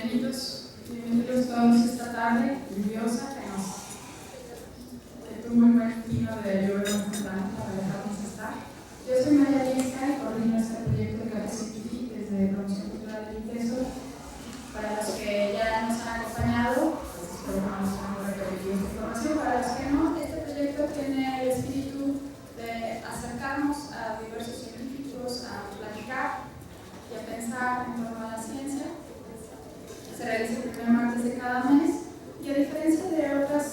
bienvenidos todos esta tarde lluviosa que tuvo un buen vino de llover más temprano para dejarnos estar. Yo soy María Liesca y coordino este proyecto de Café Científico desde Promoción Cultural del ITESO. Para los que ya nos han acompañado, pues espero que no nos hayan repetido esta información. Para los que no, este proyecto tiene el espíritu de acercarnos a diversos científicos, a platicar y a pensar en torno a la ciencia. Se realiza el primer martes de cada mes y a diferencia de otras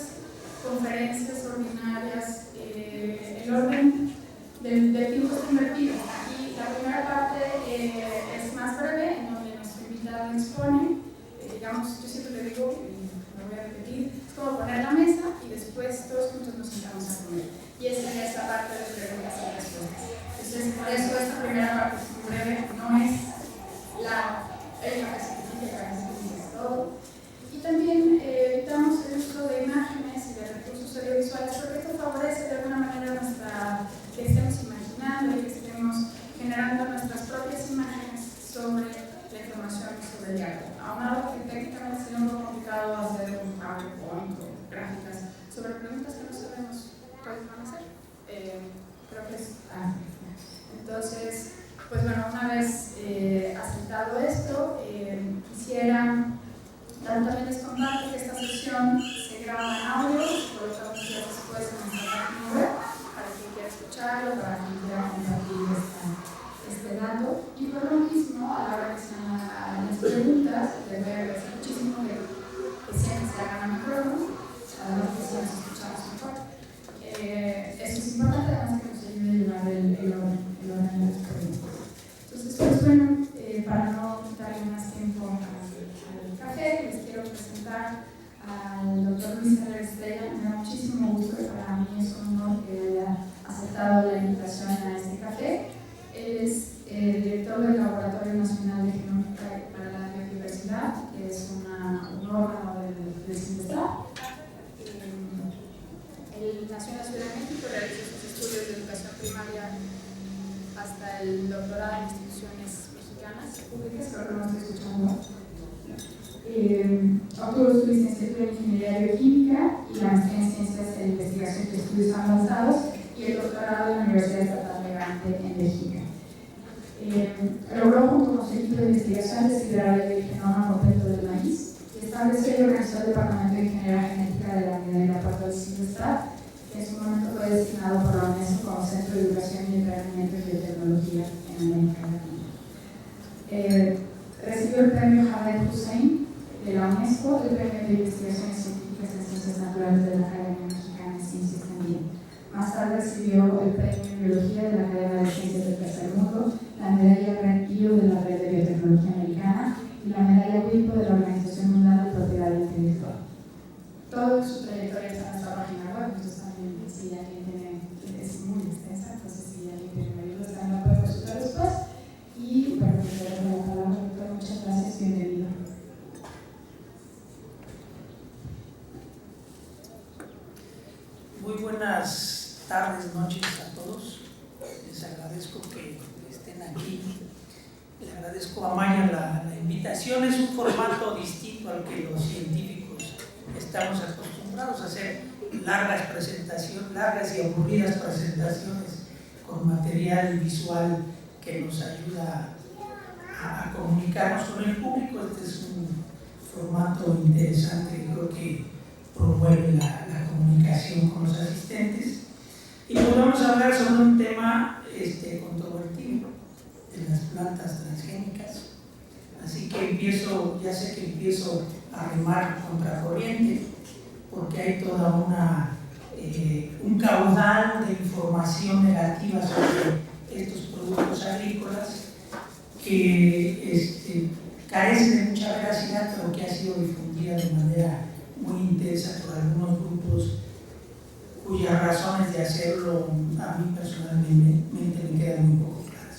conferencias ordinarias, el orden del tiempo es invertido. Aquí la primera parte es más breve, en donde nuestro invitado expone. Digamos, yo siempre le digo, lo voy a repetir, es como poner la mesa y después todos juntos nos sentamos a comer. Y esa es la parte de preguntas y respuestas. Entonces, por eso esta primera parte es muy breve, no es el café científico, todo. Y también evitamos el uso de imágenes y de recursos audiovisuales porque esto favorece de alguna manera que estemos imaginando y que estemos generando nuestras propias imágenes sobre la información y sobre el diálogo. Aunado que técnicamente sería un poco complicado hacer un PowerPoint o gráficas sobre preguntas que no sabemos cuáles van a ser. Creo que es entonces, pues bueno, una vez aceptado esto, quisiera también les comparto que esta sesión se graba en audio, por lo tanto ya después en nuestra página web, para quien quiera escucharlo, para quien quiera compartir este dato. Y por lo mismo, a la hora que se hagan las preguntas, les voy a agradecer muchísimo que siempre se hagan a micrófono, además que siempre nos escuchamos mejor. Eso es importante, además que nos ayude a llevar el orden de las preguntas. Entonces, pues bueno, para no quitarle más tiempo al café, les quiero presentar al doctor Luis Herrera Estrella. Me da muchísimo gusto y para mí es un honor que haya aceptado la invitación a este café. Él es director del Laboratorio Nacional de Genómica para la Biodiversidad, que es un órgano del CINVESTAB. Él nació en la Ciudad de México, realizó sus estudios de educación primaria hasta el doctorado en instituciones mexicanas públicas, creo que no estoy escuchando. Obtuvo su licenciatura en Ingeniería Bioquímica y la maestría en Ciencias de Investigación y Estudios Avanzados y el doctorado en la Universidad Estatal de Gante en Bélgica. Logró junto con su equipo de investigación descifrar el genoma completo del maíz y estableció y organizó el Departamento de Ingeniería Genética de la Unidad de la Parte del CINVESTAB, que en su momento fue destinado por la UNESCO como Centro de Educación y Entrenamiento en Biotecnología en América Latina. Recibió el premio Hamed Hussein de la UNESCO, el premio de Investigaciones Científicas en Ciencias Naturales de la Academia Mexicana de Ciencias también. Más tarde recibió el premio en Biología de la Academia de Ciencias del Tercer Mundo, la medalla Gran Io de la Red de Biotecnología Americana y la medalla WIPO de la Organización Mundial de Propiedad Intelectual. Toda su trayectoria está en nuestra página web, entonces también si alguien es muy extensa, entonces si alguien tiene una ayuda, también la puede consultar después. Y bueno, pues le doy la palabra, doctor. Muchas gracias, bienvenido. Muy buenas tardes, noches a todos. Les agradezco que estén aquí. Les agradezco a Maya la invitación. Es un formato distinto al que los científicos estamos acostumbrados a hacer largas y aburridas presentaciones con material visual que nos ayuda a comunicarnos con el público. Este es un formato interesante que creo que promueve la comunicación con los asistentes. Y pues vamos a hablar sobre un tema controvertido de las plantas transgénicas. Así que ya sé que empiezo a remar contracorriente, porque hay toda un caudal de información negativa sobre estos productos agrícolas que carecen de mucha veracidad, pero que ha sido difundida de manera muy intensa por algunos grupos cuyas razones de hacerlo a mí personalmente me quedan muy poco claras.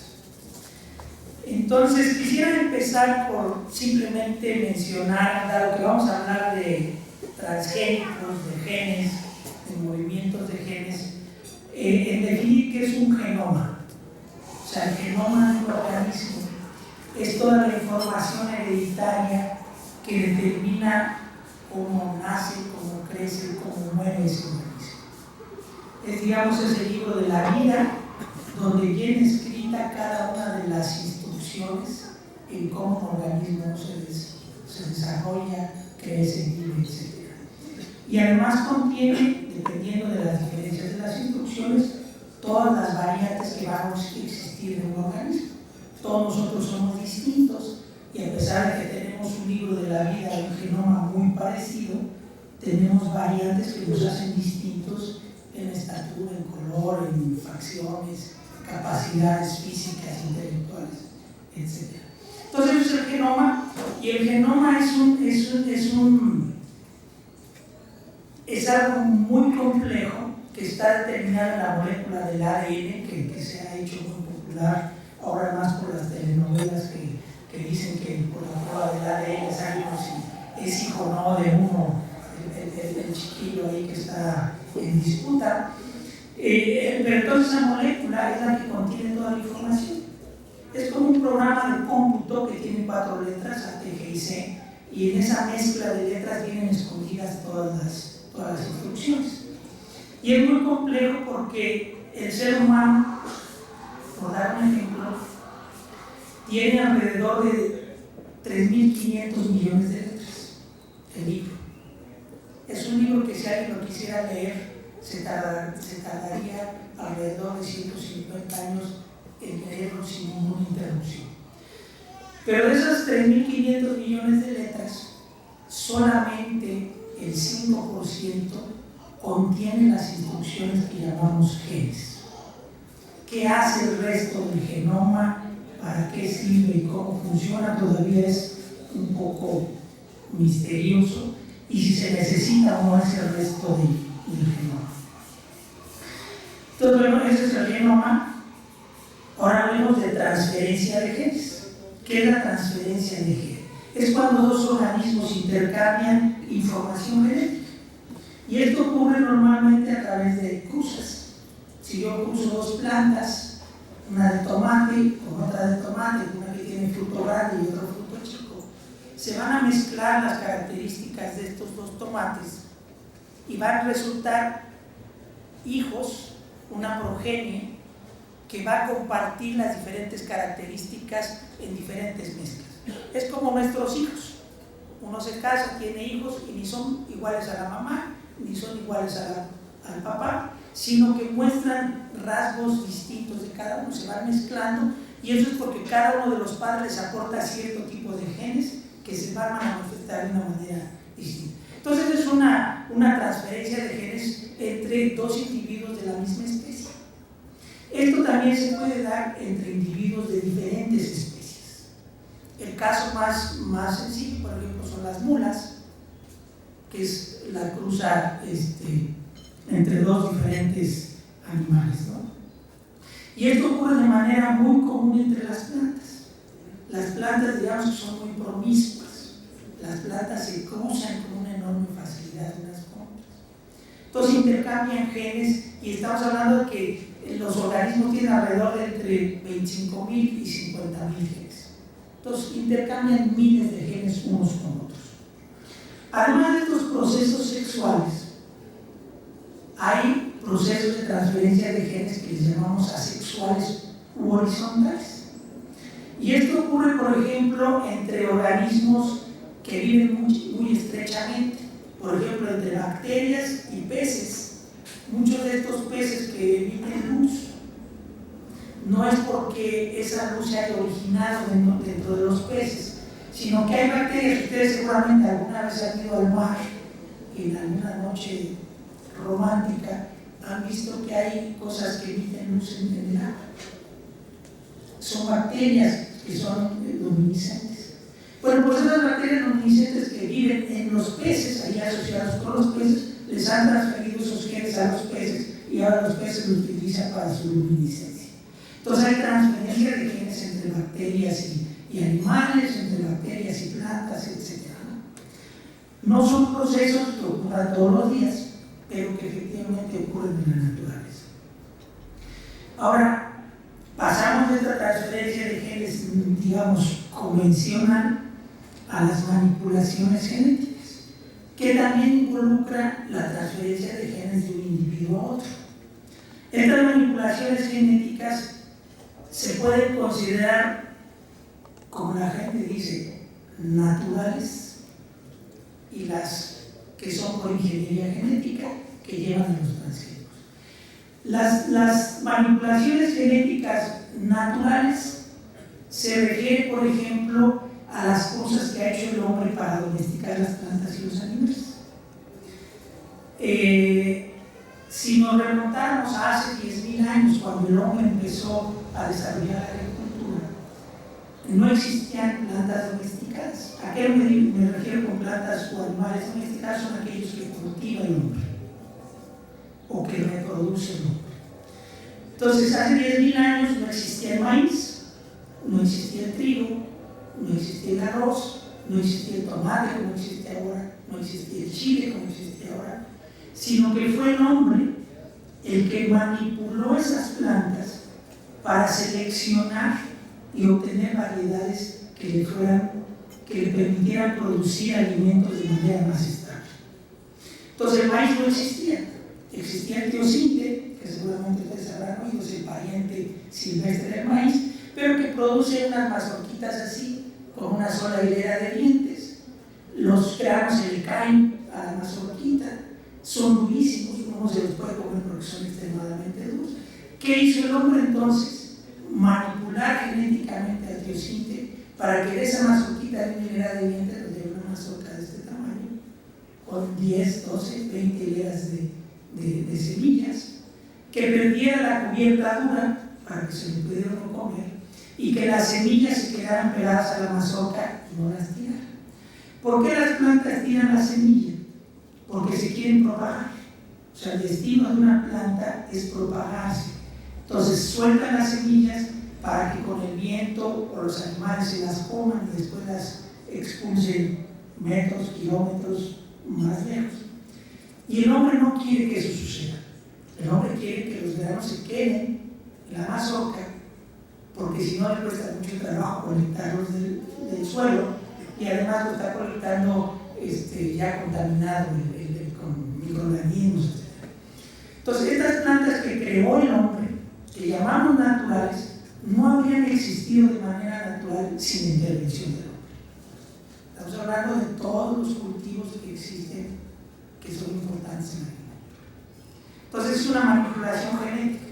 Entonces quisiera empezar por simplemente mencionar, dado que vamos a hablar de transgénicos, de genes, de movimientos de genes, en definir qué es un genoma. O sea, el genoma de un organismo es toda la información hereditaria que que determina cómo nace, cómo crece, cómo muere ese organismo. Es, digamos, ese libro de la vida donde viene escrita cada una de las instrucciones en cómo un organismo se desarrolla, crece, vive, etc. Y además contiene, dependiendo de las diferencias de las instrucciones, todas las variantes que van a existir en un organismo. Todos nosotros somos distintos y a pesar de que tenemos un libro de la vida, un genoma muy parecido, tenemos variantes que nos hacen distintos en estatura, en color, en facciones, capacidades físicas, intelectuales, etc. Entonces es el genoma, y el genoma es algo muy complejo que está determinado en la molécula del ADN, que se ha hecho muy popular ahora más por las telenovelas que dicen que por la prueba del ADN sabemos si es hijo o no de uno, el chiquillo ahí que está en disputa. Pero entonces esa molécula es la que contiene toda la información. Es como un programa de cómputo que tiene 4 letras, A, T, G y C, y en esa mezcla de letras vienen escondidas todas las instrucciones. Y es muy complejo porque el ser humano, por dar un ejemplo, tiene alrededor de 3.500 millones de letras, el libro. Es un libro que si alguien lo quisiera leer, se tardaría alrededor de 150 años en leerlo sin ninguna interrupción. Pero de esas 3.500 millones de letras, solamente el 5% contiene las instrucciones que llamamos genes. ¿Qué hace el resto del genoma? ¿Para qué sirve y cómo funciona? Todavía es un poco misterioso, y si se necesita o no es el resto del genoma. Entonces, bueno, ese es el genoma. Ahora hablemos de transferencia de genes. ¿Qué es la transferencia de genes? Es cuando dos organismos intercambian información genética. Y esto ocurre normalmente a través de cruzas. Si yo cruzo 2 plantas, una de tomate con otra de tomate, una que tiene fruto grande y otro fruto chico, se van a mezclar las características de estos 2 tomates y van a resultar hijos, una progenie que va a compartir las diferentes características en diferentes mezclas. Es como nuestros hijos. Uno se casa, tiene hijos y ni son iguales a la mamá, ni son iguales al papá, sino que muestran rasgos distintos de cada uno, se van mezclando, y eso es porque cada uno de los padres aporta cierto tipo de genes que se van a manifestar de una manera distinta. Entonces es una transferencia de genes entre 2 individuos de la misma especie. Esto también se puede dar entre individuos de diferentes especies. El caso más sencillo, por ejemplo, son las mulas, que es la cruza entre 2 diferentes animales, ¿no? Y esto ocurre de manera muy común entre las plantas. Las plantas, digamos, que son muy promiscuas. Las plantas se cruzan con una enorme facilidad unas con otras. Entonces intercambian genes, y estamos hablando de que los organismos tienen alrededor de entre 25.000 y 50.000 genes. Entonces intercambian miles de genes unos con otros. Además de estos procesos sexuales, hay procesos de transferencia de genes que les llamamos asexuales u horizontales. Y esto ocurre, por ejemplo, entre organismos que viven muy estrechamente, por ejemplo, entre bacterias y peces. Muchos de estos peces que emiten luz, no es porque esa luz se haya originado dentro de los peces, sino que hay bacterias. Ustedes seguramente alguna vez han ido al mar en alguna noche romántica, han visto que hay cosas que emiten luz en el agua. Son bacterias que son luminiscentes. Bueno, pues esas bacterias luminiscentes que viven en los peces, ahí asociados con los peces, les han transferido esos genes a los peces y ahora los peces los utilizan para su luminiscencia. Entonces hay transferencia de genes entre bacterias y animales, entre bacterias y plantas, etc. No son procesos que ocurran todos los días, pero que efectivamente ocurren en la naturaleza. Ahora, pasamos de esta transferencia de genes, digamos, convencional a las manipulaciones genéticas, que también involucra la transferencia de genes de un individuo a otro. Estas manipulaciones genéticas se pueden considerar, como la gente dice, naturales, y las que son por ingeniería genética, que llevan a los transgénicos. Las manipulaciones genéticas naturales se refiere, por ejemplo, a las cosas que ha hecho el hombre para domesticar las plantas y los animales. Si nos remontamos a hace 10.000 años, cuando el hombre empezó a desarrollar la agricultura, no existían plantas domesticadas. ¿A qué me refiero con plantas o animales domesticados? Son aquellos que cultiva el hombre o que reproduce el hombre. Entonces, hace 10.000 años no existía el maíz, no existía el trigo, no existía el arroz, no existía el tomate como existe ahora, no existía el chile como existe ahora, sino que fue el hombre el que manipuló esas plantas para seleccionar y obtener variedades que le permitieran producir alimentos de manera más estable. Entonces el maíz no existía, existía el teosinte, que seguramente ustedes habrán oído, es el pariente silvestre del maíz, pero que produce unas mazorquitas así, con una sola hilera de dientes. Los granos se le caen a la mazorquita, son durísimos, uno se los puede comer porque son extremadamente duros. ¿Qué hizo el hombre entonces? Manipular genéticamente al teosinte para que de esa mazorquita de una hilera de dientes nos dé una mazorca de este tamaño, con 10, 12, 20 hileras de semillas, que perdiera la cubierta dura para que se le pudiera uno comer y que las semillas se quedaran pegadas a la mazorca y no las tiraran. ¿Por qué las plantas tiran la semilla? Porque se quieren propagar. O sea, el destino de una planta es propagarse. Entonces sueltan las semillas para que con el viento o los animales se las coman y después las expulsen metros, kilómetros más lejos. Y el hombre no quiere que eso suceda. El hombre quiere que los granos se queden en la mazorca, porque si no le cuesta mucho trabajo colectarlos del suelo, y además lo está colectando ya contaminado con microorganismos, etc. Entonces, estas plantas que creó el hombre, que llamamos naturales, no habrían existido de manera natural sin intervención del hombre. Estamos hablando de todos los cultivos que existen, que son importantes en la agricultura. Entonces, es una manipulación genética.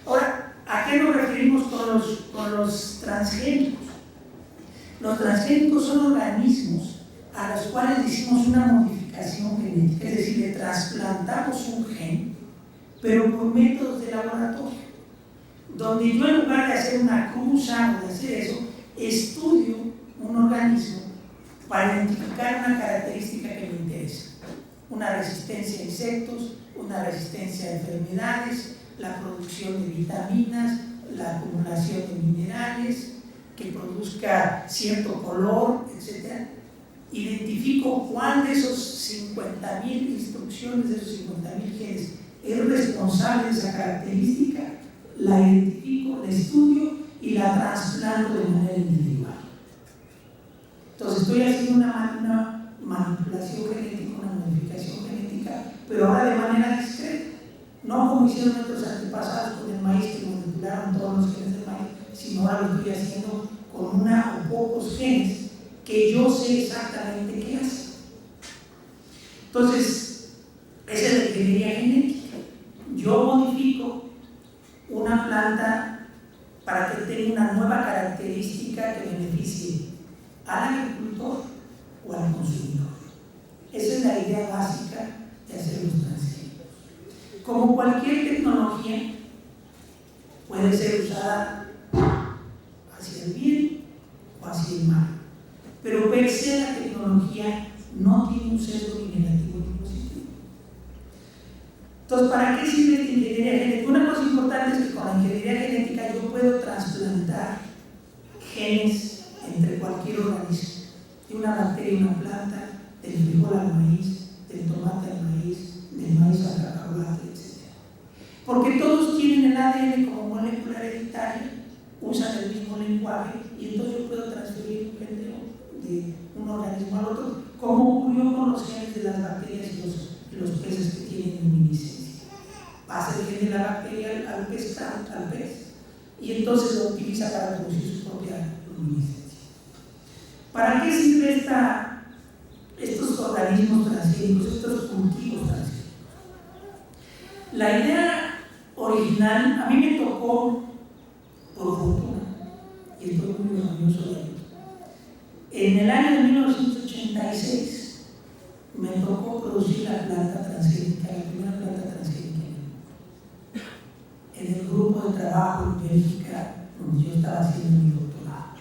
Ahora, ¿a qué nos referimos con los transgénicos? Los transgénicos son organismos a los cuales le hicimos una modificación genética, es decir, le trasplantamos un gen, pero por métodos de laboratorio, donde yo en lugar de hacer una cruza o de hacer eso, estudio un organismo para identificar una característica que me interesa, una resistencia a insectos, una resistencia a enfermedades, la producción de vitaminas, la acumulación de minerales, que produzca cierto color, etc. Identifico cuál de esos 50.000 instrucciones, de esos 50.000 genes, es responsable de esa característica, la identifico, la estudio y la trasplanto de manera individual. Entonces estoy haciendo una manipulación genética, una modificación genética, pero ahora de manera discreta. No como hicieron nuestros antepasados con el maíz, que manipularon todos los genes del maíz, sino ahora lo estoy haciendo con una o pocos genes que yo sé exactamente qué hace. Entonces, esa es la ingeniería genética. Yo modifico una planta para que tenga una nueva característica que beneficie al agricultor o al consumidor. Esa es la idea básica de hacer los transgénicos. Como cualquier tecnología, puede ser usada hacia el bien o hacia el mal, pero per se la tecnología no tiene un sesgo ni negativo ni positivo. Entonces, ¿para qué sirve la ingeniería genética? Una cosa importante es que con la ingeniería genética yo puedo trasplantar genes entre cualquier organismo, de una bacteria a una planta, del frijol al maíz, del tomate al maíz, del maíz al cacahuate, etc. Porque todos tienen el ADN como molécula hereditaria, usan el mismo lenguaje y entonces yo puedo transferir un gen de un organismo al otro, como ocurrió con los genes de las bacterias y los peces que tienen luminiscencia. Pasa el gen de la bacteria al pez, y entonces lo utiliza para producir su propia luminiscencia. ¿Para qué sirve estos organismos transgénicos, estos cultivos transgénicos? La idea original, a mí me tocó, por fortuna, y estoy muy orgulloso de ello. En el año de 1986 me tocó producir la planta transgénica, la primera planta transgénica en el grupo de trabajo en Bélgica, donde yo estaba haciendo mi doctorado.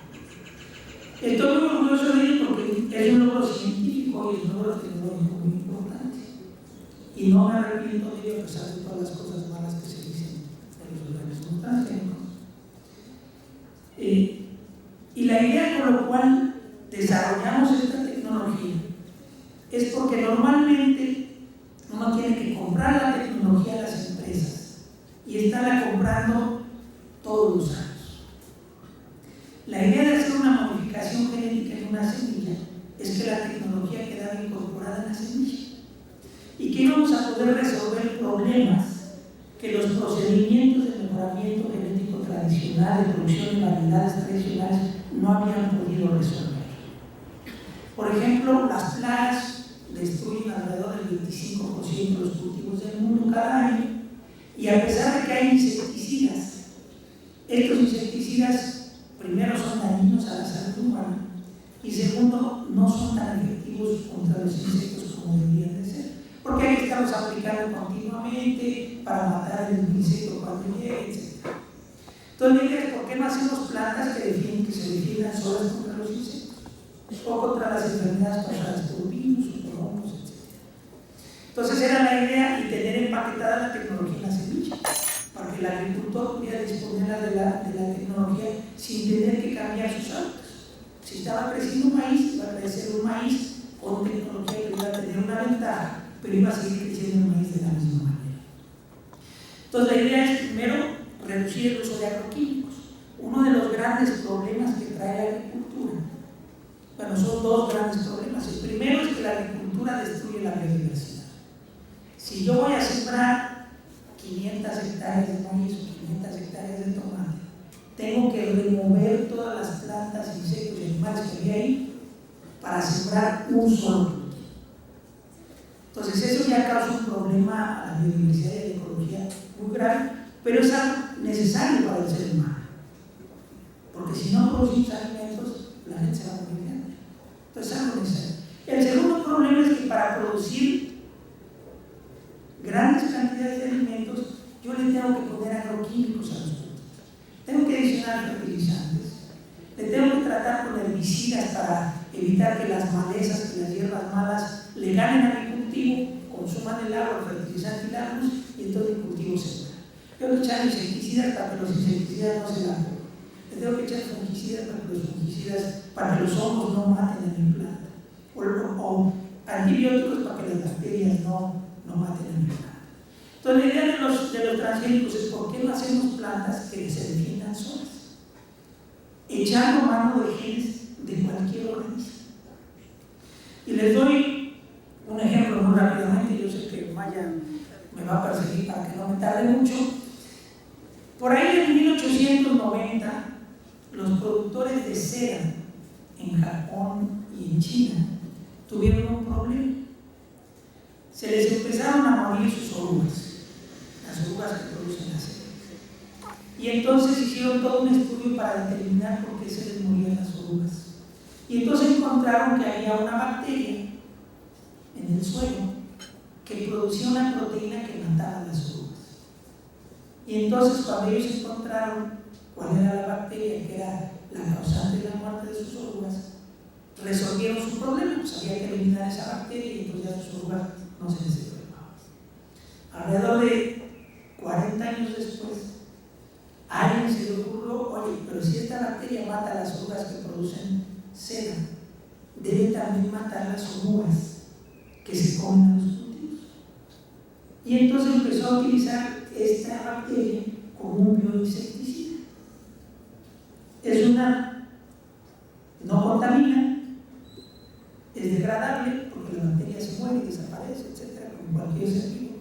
Estoy muy orgulloso de ello porque es un logro científico y es un logro tecnológico muy importante. Y no me arrepiento de ello a pesar de todas las cosas malas que se dicen de los organismos transgénicos. Y la idea con la cual desarrollamos esta tecnología es porque normalmente uno tiene que comprar la tecnología a las empresas y estarla comprando todos los años. La idea de hacer una modificación genética en una semilla es que la tecnología quedara incorporada en la semilla y que íbamos a poder resolver problemas que los procedimientos de mejoramiento genético tradicional, de producción de variedades tradicionales, no habían podido resolver. Por ejemplo, las plagas destruyen alrededor del 25% de los cultivos del mundo cada año, y a pesar de que hay insecticidas, estos insecticidas primero son dañinos a la salud humana y segundo no son tan efectivos contra los insectos como deberían de ser, porque hay que estarlos aplicando continuamente para matar el insecto cuando llegue, etc. Entonces la idea es por qué no hacemos plantas que se defiendan solas contra los insectos o contra las enfermedades causadas por virus o por hongos, etc. Entonces era la idea y tener empaquetada la tecnología en la semilla, para que el agricultor pudiera disponer de la tecnología sin tener que cambiar sus hábitos. Si estaba creciendo un maíz, iba a crecer un maíz con tecnología que iba a tener una ventaja, pero iba a seguir creciendo el maíz de la misma manera. Entonces la idea es primero reducir el uso de agroquímicos. Uno de los grandes problemas que trae la agricultura, bueno, son dos grandes problemas. El primero es que la agricultura destruye la biodiversidad. Si yo voy a sembrar 500 hectáreas de maíz o 500 hectáreas de tomate, tengo que remover todas las plantas, insectos y animales que había ahí para sembrar un solo cultivo. Entonces eso ya causa un problema a la biodiversidad y a la ecología muy grave, pero es algo necesario para el ser humano, porque si no producimos alimentos, la gente se va a morir de hambre. Entonces es algo necesario. El segundo problema es que para producir grandes cantidades de alimentos, yo le tengo que poner agroquímicos a los productos. Tengo que adicionar fertilizantes, le tengo que tratar con herbicidas para evitar que las malezas, que las hierbas malas le ganen a mi cultivo, consuman el agua, el fertilizante y la luz, y entonces el cultivo se muera. Tengo que echar insecticidas para que los insecticidas no se la coman. Le tengo que echar fungicidas para que los hongos no maten a mi planta. O antibióticos para que las bacterias no maten a mi planta. Entonces la idea de los transgénicos es por qué no hacemos plantas que se defiendan solas, echando mano de genes de cualquier organismo. Y les doy un ejemplo muy rápidamente. Yo sé que Maya me va a perseguir para que no me tarde mucho. Por ahí en 1890 los productores de cera en Japón y en China tuvieron un problema. Se les empezaron a morir sus orugas, las orugas que producen la cera. Y entonces hicieron todo un estudio para determinar por qué se les morían las orugas. Y entonces encontraron que había una bacteria en el suelo que producía una proteína que mataba a las orugas. Y entonces cuando ellos encontraron cuál era la bacteria que era la causante de la muerte de sus orugas, resolvieron su problema. Pues había que eliminar esa bacteria y entonces ya sus orugas no se les enfermaban. Alrededor de 40 años después, a alguien se le ocurrió: oye, pero si esta bacteria mata a las orugas que producen cera, debe también matar a las orugas que se comen a los cultivos. Y entonces empezó a utilizar esta bacteria como un bioinsecticida. No contamina, degradable porque la bacteria se muere, desaparece, etcétera, como cualquier ser vivo.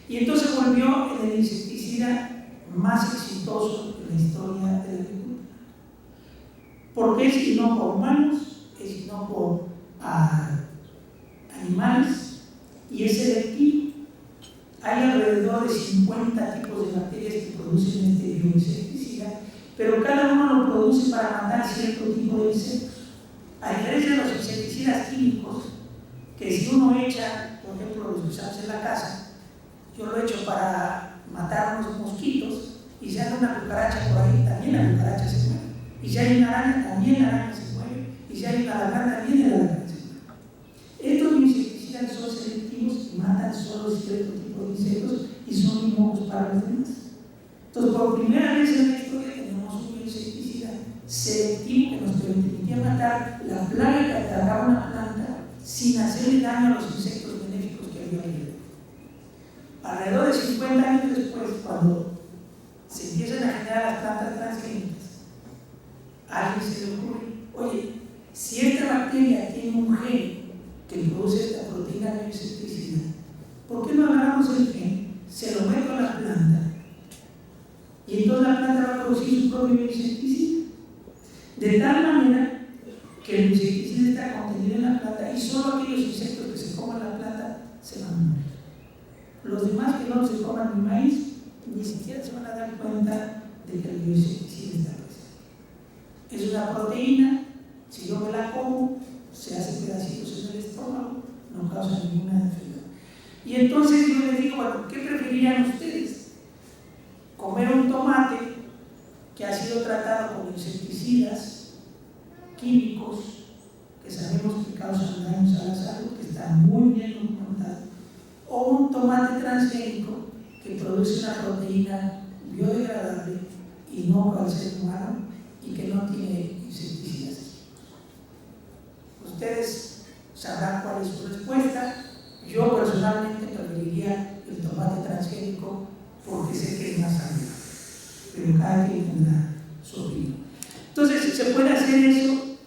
Y entonces volvió el insecticida más exitoso en la historia de la agricultura. Porque es y no por humanos, es y no por animales, y es selectivo. Hay alrededor de 50 tipos de bacterias que producen este bioinsecticida, pero cada uno lo produce para matar cierto tipo de insectos. A diferencia de los insecticidas químicos, que si uno echa, por ejemplo, los que usamos en la casa, yo lo echo para matar unos mosquitos, y si hay una cucaracha por ahí, también la cucaracha se muere. Y si hay una araña, también la araña se muere. Y si hay una lagarta, también la lagarta se muere. Estos insecticidas son selectivos y matan solo cierto tipo de insectos y son inmunes para los demás. Entonces, por primera vez en la historia tenemos un insecticida selectivo que nos permitía matar la plaga que atacaba una planta sin hacerle daño a los insectos benéficos que había alrededor. Alrededor de 50 años después, cuando se empiezan a generar las plantas transgénicas, a alguien se le ocurre, oye, si esta bacteria tiene un gen que produce esta proteína de insecticida, ¿por qué no agarramos el gen, se lo meto a la planta y entonces la planta va a producir su propio insecticida? De tal manera que el insecticida está contenido en la planta y solo aquellos insectos que se coman la planta se van a morir. Los demás que no se coman ni maíz, ni siquiera se van a dar cuenta de que el bioinsecticida está presente. Es una proteína, si yo me la como, se hace pedacitos en el estómago, no causa ninguna enfermedad. Y entonces yo les digo, bueno, ¿qué preferirían ustedes? ¿Comer un tomate que ha sido tratado con insecticidas químicos que sabemos que causan daños a la salud, que está muy bien documentado, o un tomate transgénico que produce una proteína biodegradable y no para el ser humano y que no tiene insecticidas? Ustedes sabrán cuál es su respuesta. Yo personalmente preferiría el tomate transgénico porque sé que es más saludable, pero cada quien tendrá su opinión. Entonces, se puede hacer eso.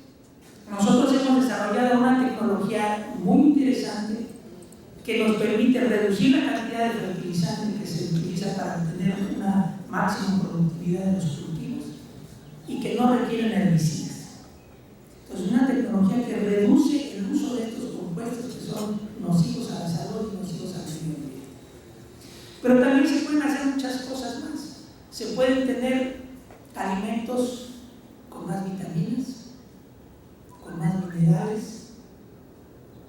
Nosotros hemos desarrollado una tecnología muy interesante que nos permite reducir la cantidad de fertilizante que se utiliza para obtener una máxima productividad de los cultivos y que no requieren herbicidas. Entonces, una tecnología que reduce el uso de estos compuestos que son nocivos a la salud y nocivos al medio ambiente. Pero también se pueden hacer muchas cosas más. Se pueden tener alimentos con más vitaminas, con más minerales,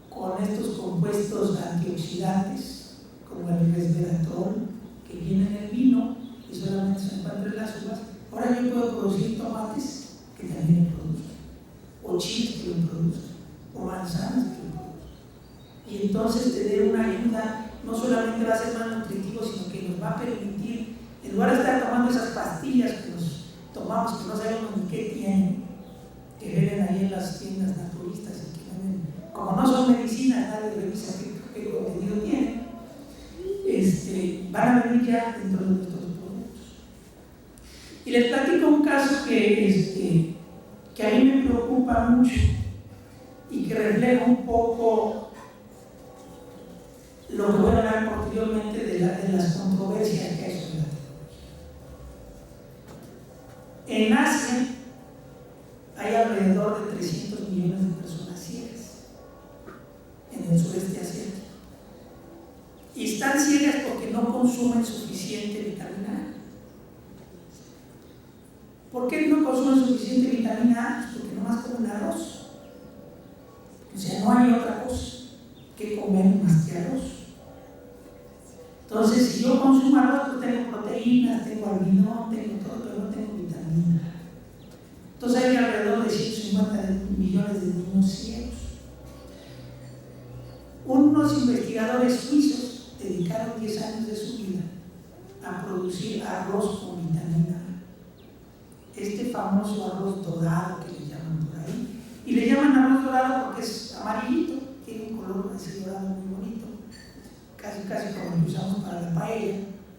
con estos compuestos antioxidantes, como el resveratrol, que viene en el vino y solamente se encuentra en las uvas. Ahora yo puedo producir tomates que también lo produzcan, o chiles que lo produzcan, o manzanas que lo produzcan. Y entonces tener una ayuda no solamente va a ser más nutritivo, sino que nos va a permitir, en lugar de estar tomando esas pastillas que nos tomamos, que no sabemos ni qué tienen, que venden ahí en las tiendas naturistas y que venden, como no son medicinas, nadie revisa qué contenido tienen, van a venir ya dentro de nuestros productos. Y les platico un caso que a mí me preocupa mucho y que refleja un poco lo que voy a hablar posteriormente de las controversias que hay sobre la tecnología. En Asia hay alrededor de 300 millones de personas ciegas en el sureste asiático. Y están ciegas porque no consumen suficiente vitamina A. ¿Por qué no consumen suficiente vitamina A? Porque nomás comen arroz. O sea, no hay otra cosa que comer más que arroz. Entonces, si yo consumo arroz, pues tengo proteínas, tengo almidón, tengo todo, pero no tengo vitamina A. Entonces hay alrededor de 150 millones de niños ciegos. Unos investigadores suizos dedicaron 10 años de su vida a producir arroz con vitamina A. Este famoso arroz dorado que le llaman por ahí. Y le llaman arroz dorado porque es amarillito, tiene un color así dorado muy bonito, casi como el que usamos para la paella,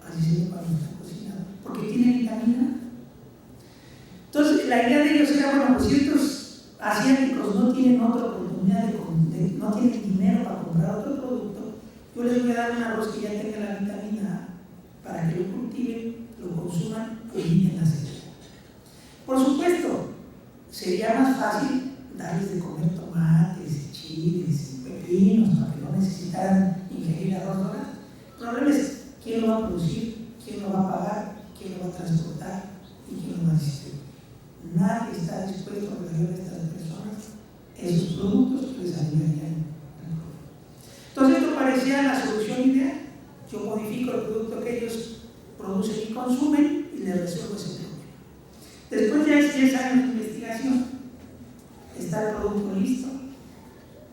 así se llama cuando está cocinado, porque tiene vitamina A. Entonces, la idea de ellos era, bueno, pues si estos asiáticos no tienen otra oportunidad de no tienen dinero para comprar otro producto, yo les voy a dar un arroz que ya tenga la vitamina A para que lo cultiven, lo consuman y eviten la sequía. Por supuesto, sería más fácil darles de comer tomates, chiles, pepinos, para que no necesitaran ingerir arroz dorado. El problema es quién lo va a producir, quién lo va a pagar, quién lo va a transportar y quién lo va a distribuir. Nadie está dispuesto a regalar a estas personas esos productos que les ayudarían. Entonces esto parecía la solución ideal. Yo modifico el producto que ellos producen y consumen y les resuelvo ese problema. Después de 10 años de investigación, está el producto listo,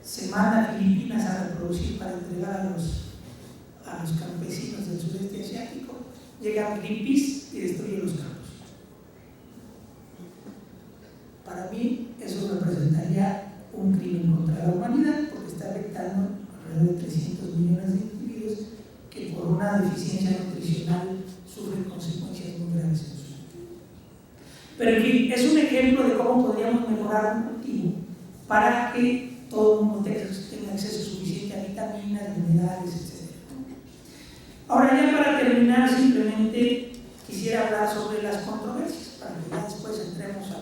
se manda a Filipinas a reproducir para entregar a los campesinos del sudeste asiático, llega Greenpeace y destruye los campos. Para mí eso representaría un crimen contra la humanidad porque está afectando alrededor de 300 millones de individuos que por una deficiencia nutricional sufren consecuencias muy graves en su vida. Pero en fin, es un ejemplo de cómo podríamos mejorar un cultivo para que todo el mundo tenga acceso suficiente a vitaminas, minerales, etc. Ahora ya para terminar, simplemente quisiera hablar sobre las controversias, para que ya después entremos a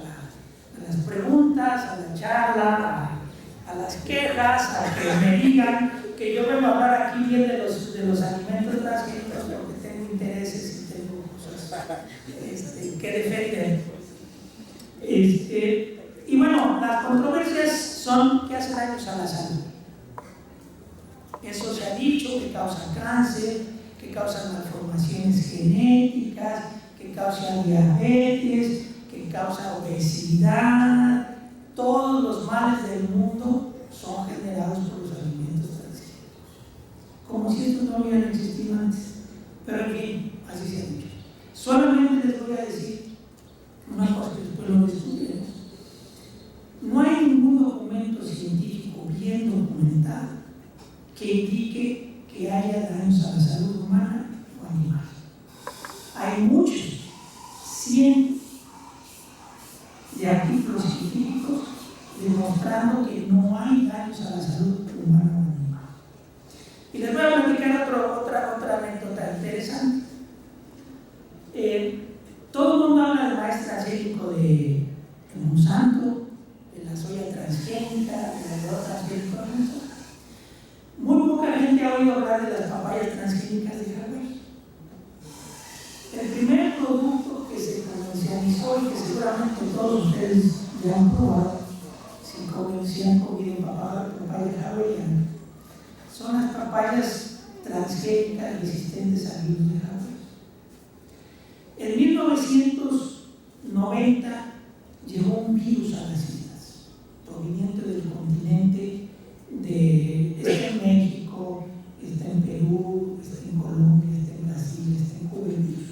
las preguntas, a la charla, a las quejas, a que me digan que yo vengo a hablar aquí bien de los alimentos transgénicos porque tengo intereses y tengo cosas que defender. Y bueno, las controversias son que hacen daños a la salud. Eso se ha dicho, que causa cáncer, que causan malformaciones genéticas, que causa diabetes, que causa obesidad. Todos los males del mundo son generados por los alimentos transgénicos. Como si estos no hubieran existido antes. Pero en fin, así se ha dicho. Solamente les voy a decir una cosa que después lo descubriremos. No hay ningún documento científico bien documentado que indique que haya daños a la salud humana o animal. Hay muchos, 100 de artículos científicos demostrando que no hay daños a la salud humana o animal. Y les voy a platicar otra anécdota interesante. Todo el mundo habla del maíz transgénico de Monsanto, de la soya transgénica, del arroz transgénico de Monsanto. Muy poca gente ha oído hablar de las papayas transgénicas de Hawái. El primer producto que se comercializó y que seguramente todos ustedes ya han probado, si han comido papaya hawaiana, son las papayas transgénicas resistentes al virus de Hawái. En 1990 llegó un virus a las islas, proveniente del continente está en México, está en Perú, está en Colombia, está en Brasil, está en Cuba el virus.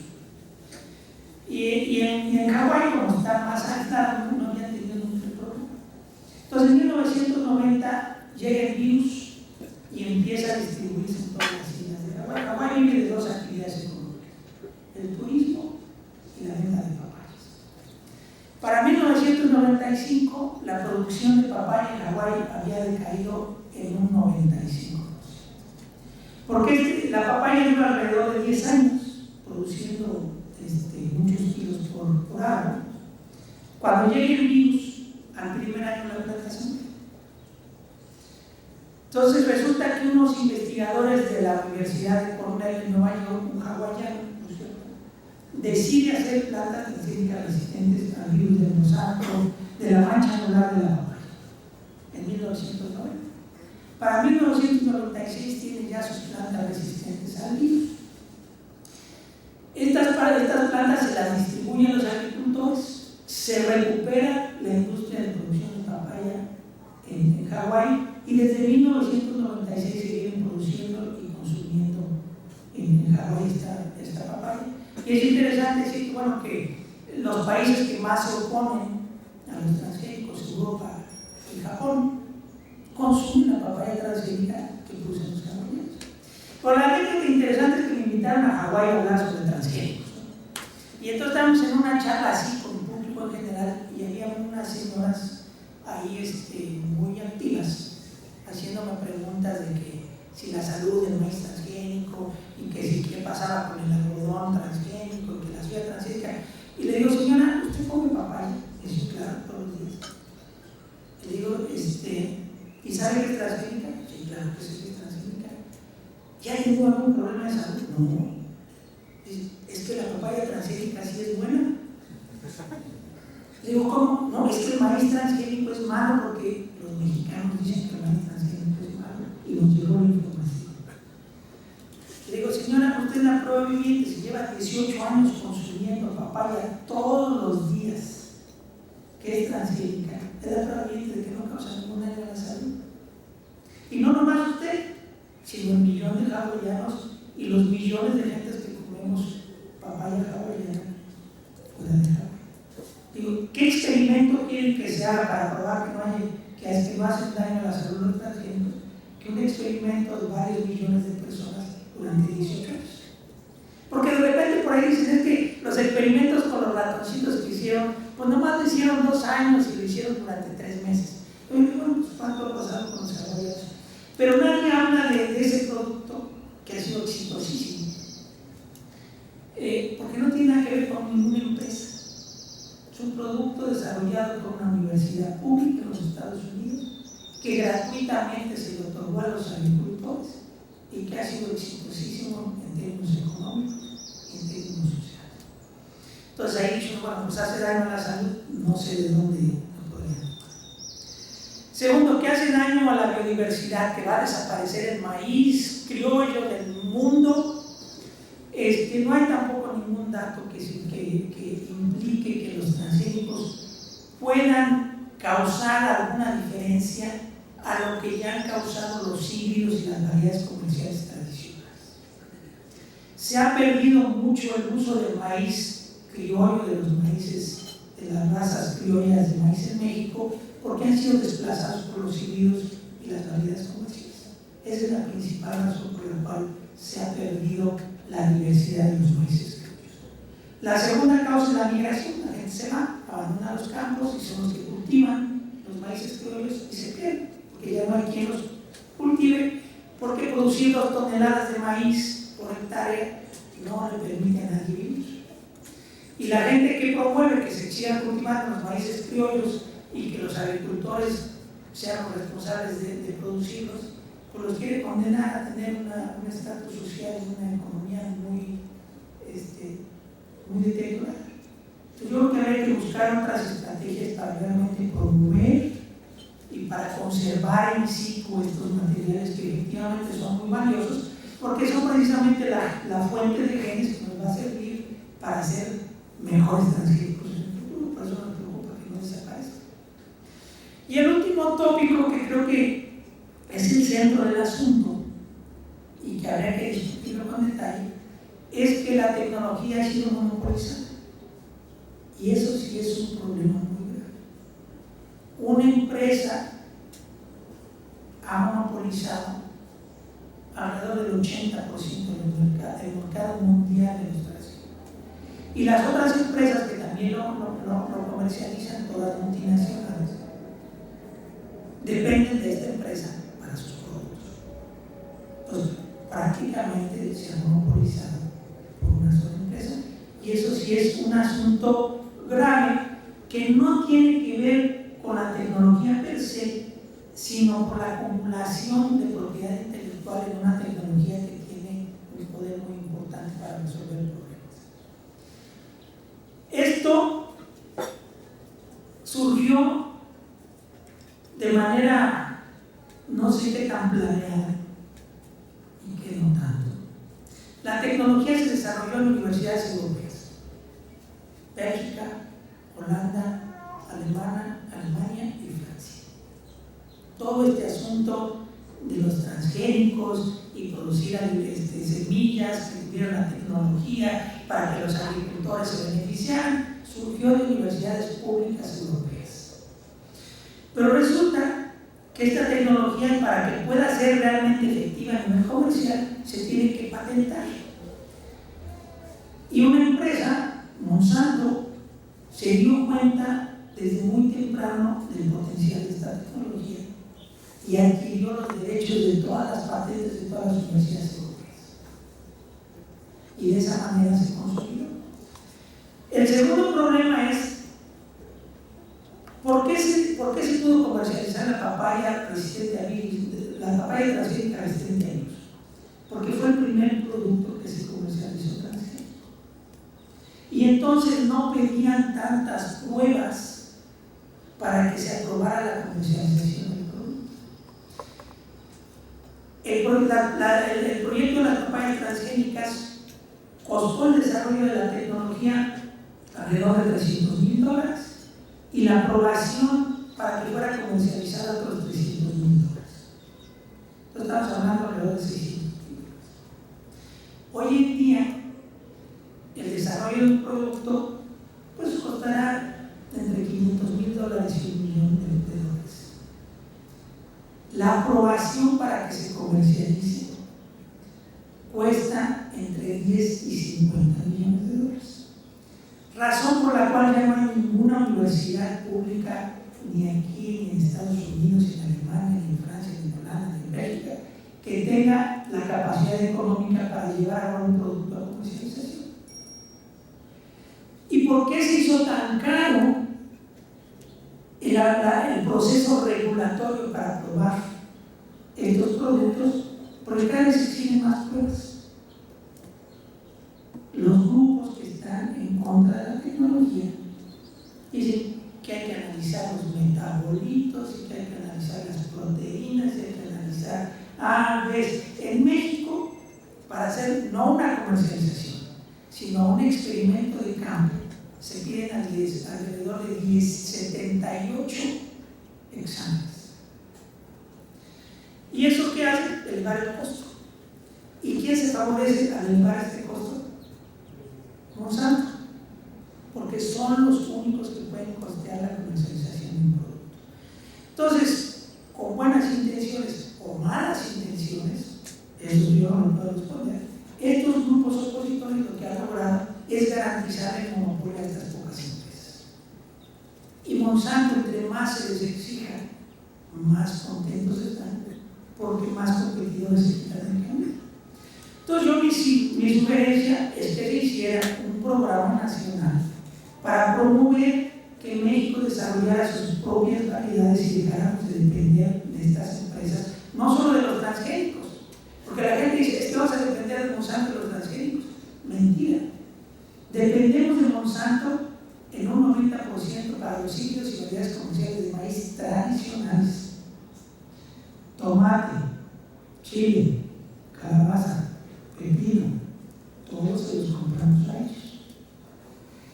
Y en Hawái, como está más aislado, no había tenido ningún problema. Entonces en 1990 llega el virus y empieza a distribuirse en todas las islas de Hawái. Hawái vive de dos actividades económicas: el turismo y la venta de papayas. Para 1995 la producción de papaya en Hawái había decaído en un 95%. Porque la papaya lleva alrededor de 10 años produciendo muchos kilos por año. Cuando llegue el virus, al primer año la plantación. Entonces resulta que unos investigadores de la Universidad de Cornell en Nueva York, un hawaiano, ¿no es cierto?, decide hacer plantas transgénicas resistentes al virus de Monsanto, de la mancha anular de la papaya, en 1990. Para 1996 tienen ya sus plantas resistentes al virus. Estas plantas se las distribuyen los agricultores, se recupera la industria de producción de papaya en Hawái y desde 1996 se vienen produciendo y consumiendo en Hawái esta papaya. Y es interesante decir que los países que más se oponen a los transgénicos, Europa y Japón, consumen la papaya transgénica que producen los hawaianos. Por la anécdota interesante es que me invitaron a Hawái a hablar sobre transgénicos, ¿no? Y entonces estábamos en una charla así con el público en general y había unas señoras ahí muy activas haciendo haciéndome preguntas de que si la salud del maíz transgénico y que si qué pasaba con el algodón transgénico y que la soya transgénica. Y le digo, señora, ¿usted come papaya? Y dice, claro, todos los días. Le digo, ¿y sabe que es transgénica? Sí, claro que sí es transgénica. ¿Ya tenido algún problema de salud? No. Es que la papaya transgénica sí es buena. Le digo, ¿cómo? No, es que el maíz transgénico es malo porque los mexicanos dicen que el maíz transgénico es malo y nos llegó la información. Le digo, señora, usted es la prueba viviente, se lleva 18 años consumiendo papaya todos los días, que es transgénica, es la prueba viviente de que no causa ningún daño a la salud. Y no nomás usted, sino el millón de hawaianos y los millones de gentes que comemos papaya hawaiana fuera de Hawái. Digo, ¿qué experimento quieren que se haga para probar que no hacen daño a la salud de los transgénicos? Que un experimento de varios millones de personas durante 18 años. Porque de repente por ahí dicen, es que los experimentos con los ratoncitos que hicieron, pues nomás lo hicieron 2 años y lo hicieron durante 3 meses. Yo digo, bueno, pues cuánto ha pasado con los hawaianos. Pero nadie habla de ese producto que ha sido exitosísimo. Porque no tiene nada que ver con ninguna empresa. Es un producto desarrollado por una universidad pública en los Estados Unidos que gratuitamente se le otorgó a los agricultores y que ha sido exitosísimo en términos económicos y en términos sociales. Entonces ahí dicho, bueno, pues hace daño a la salud, no sé de dónde lo podría tomar. Segundo, que hace daño a la biodiversidad, que va a desaparecer el maíz criollo del mundo. No hay tampoco ningún dato que implique que los transgénicos puedan causar alguna diferencia a lo que ya han causado los híbridos y las variedades comerciales tradicionales. Se ha perdido mucho el uso del maíz criollo, de los maíces, de las razas criollas de maíz en México, porque han sido desplazados por los híbridos y las variedades comerciales. Esa es la principal razón por la cual se ha perdido la diversidad de los maíces criollos. La segunda causa es la migración. La gente se va, abandona los campos y son los que cultivan los maíces criollos y se pierden, porque ya no hay quien los cultive, porque producir 2 toneladas de maíz por hectárea no le permite a nadie vivir. Y la gente que promueve que se sigan cultivando los maíces criollos y que los agricultores sean los responsables de producirlos, pues los quiere condenar a tener un estatus social y una economía muy deteriorada. Entonces yo creo que habría que buscar otras estrategias para realmente promover y para conservar in situ estos materiales que efectivamente son muy valiosos, porque son precisamente la fuente de genes que nos va a servir para hacer mejores transgénicos en el futuro. Por eso me preocupa que no desaparezca. Y el último tópico que creo que es el centro del asunto y que habría que discutirlo con detalle, es que la tecnología ha sido monopolizada. Y eso sí es un problema muy grave. Una empresa ha monopolizado alrededor del 80% del mercado mundial de los transgénicos. Y las otras empresas que también lo comercializan, todas multinacionales, dependen de esta empresa para sus productos. Entonces, prácticamente se ha monopolizado por una sola empresa, y eso sí es un asunto grave que no tiene que ver con la tecnología per se, sino con la acumulación de propiedad intelectual en una tecnología que tiene un poder muy importante para resolver problemas. Esto surgió de manera no sé qué tan planeada y que no tanto. La tecnología se desarrolló en universidades europeas, Bélgica, Holanda, Alemania y Francia. Todo este asunto de los transgénicos y producir semillas que tuvieran la tecnología para que los agricultores se beneficiaran, surgió de universidades públicas europeas. Pero resulta que esta tecnología, para que pueda ser realmente efectiva a nivel comercial, se tiene que patentar. Y una empresa, Monsanto, se dio cuenta desde muy temprano del potencial de esta tecnología y adquirió los derechos de todas las patentes de todas las universidades europeas. Y de esa manera se consolidó. El segundo problema es ¿por qué se pudo comercializar la papaya resistente a virus, la papaya transgénica resistente a virus? Porque fue el primer producto que se comercializó transgénico. Y entonces no pedían tantas pruebas para que se aprobara la comercialización del producto. El proyecto de las papayas transgénicas costó el desarrollo de la tecnología alrededor de $300,000 y la aprobación para que fuera comercializada otros $300,000. Entonces estamos hablando alrededor de $600,000. Hoy en día, el desarrollo de un producto pues costará entre $500,000 y $1,000,000. La aprobación para que se comercialice cuesta entre 10 y $50,000,000. Razón por la cual ya no hay ninguna universidad pública, ni aquí, ni en Estados Unidos, ni en Alemania, ni en Francia, ni en Holanda, ni en Bélgica, que tenga la capacidad económica para llevar a un producto a comercialización. ¿Y por qué se hizo tan caro el proceso regulatorio para aprobar estos productos? Porque cada vez se exigen más pruebas. Los grupos que están en contra de la tecnología dicen que hay que analizar los metabolitos, y que hay que analizar las proteínas, y hay que analizar aves. En México, para hacer no una comercialización, sino un experimento de campo, se piden alrededor de 78 exámenes. ¿Y eso qué hace? Elevar el costo. ¿Y quién se favorece al elevar este costo? Monsanto, porque son los únicos que pueden costear la comercialización de un producto. Entonces, con buenas intenciones o malas intenciones, eso yo no lo puedo responder, estos grupos opositores lo que han logrado es garantizar el monopolio de estas pocas empresas. Y Monsanto, entre más se les exija, más contentos están, porque más competidores se quitan el camino. Entonces yo mi sugerencia es que se hiciera un programa nacional para promover que México desarrollara sus propias variedades y dejáramos de depender de estas empresas, no solo de los transgénicos, porque la gente dice, es que vamos a depender de Monsanto de los transgénicos. Mentira. Dependemos de Monsanto en un 90% para los ciclos y variedades comerciales de maíz tradicionales. Tomate, chile, calabaza, pepino, todos se los compramos a ellos.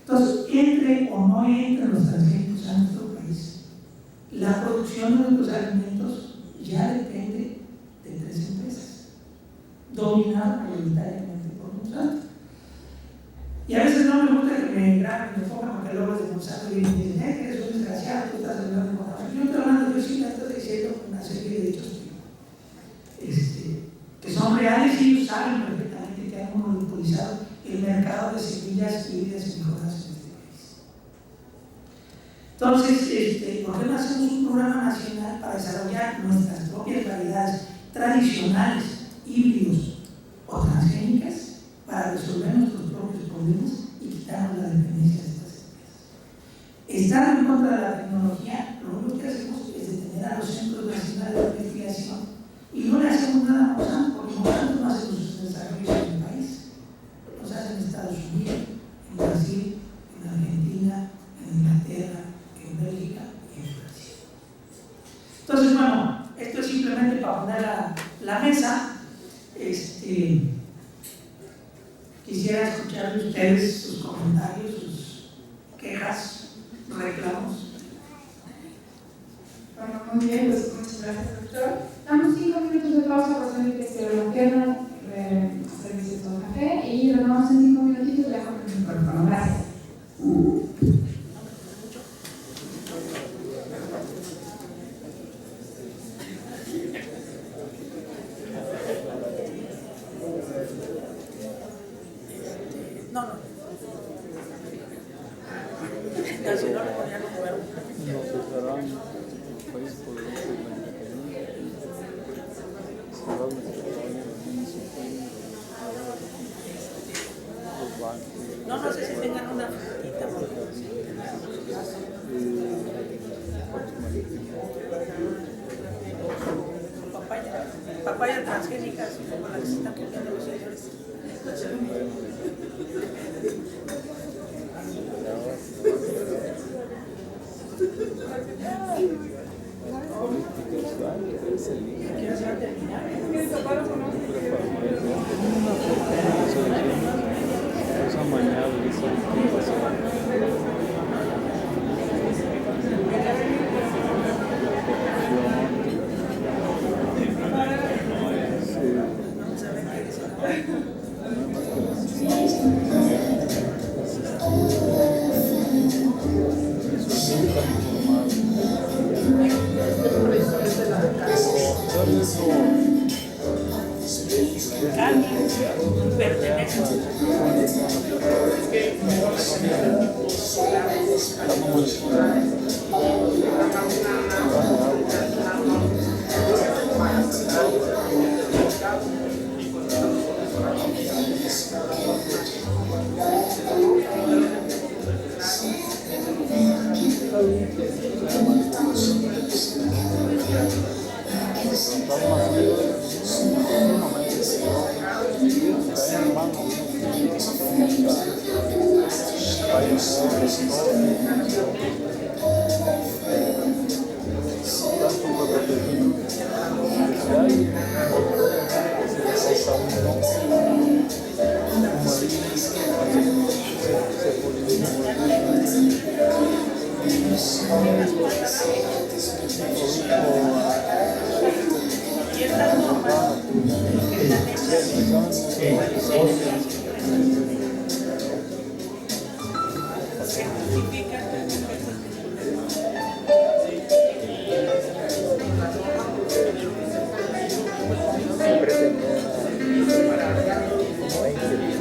Entonces, entre o no entren los transgénicos a nuestro país, la producción de nuestros alimentos ya depende de 3 empresas, dominadas mayoritariamente por Monsanto. Y a veces no me gusta que me graben, me pongan, porque luego de Monsanto y me dicen, que eres un desgraciado, tú estás hablando con la... Yo estoy hablando, yo sí estoy diciendo una serie de hechos que son reales y ellos saben perfectamente que han monopolizado el mercado de semillas híbridas y mejoradas en este país. Entonces, ¿por qué no hacemos un programa nacional para desarrollar nuestras propias variedades tradicionales, híbridos o transgénicas, para resolver nuestros propios problemas y quitarnos la dependencia de estas empresas? Estando en contra de la tecnología, lo único que hacemos es detener a los centros nacionales de investigación y no le hacemos nada a Monsanto, porque Monsanto no hace sus desarrollos en el país, los hace en Estados Unidos, en Brasil, en Argentina, en Inglaterra, en Bélgica y en Francia. Entonces, bueno, esto es simplemente para poner la mesa. Quisiera escuchar de ustedes sus comentarios, sus quejas, reclamos. Bueno, muy bien, pues muchas gracias, doctor. Damos 5 minutos de pausa para hacer que se bloqueen servicios con café y renovamos en 5 minutitos ya con el micrófono. Gracias. Nos cerrarán el país por el No sé si tengan una frutita. Papaya transgénica, así como la que se están comiendo los señores.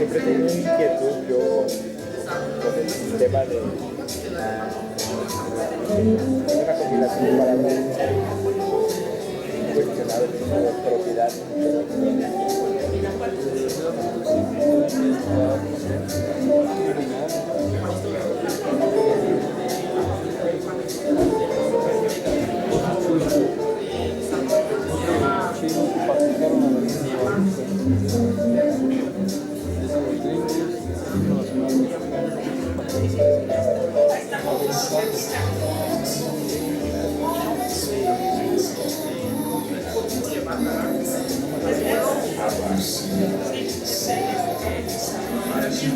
Siempre tengo una inquietud yo con el tema de una compilación de palabras cuestionables de propiedad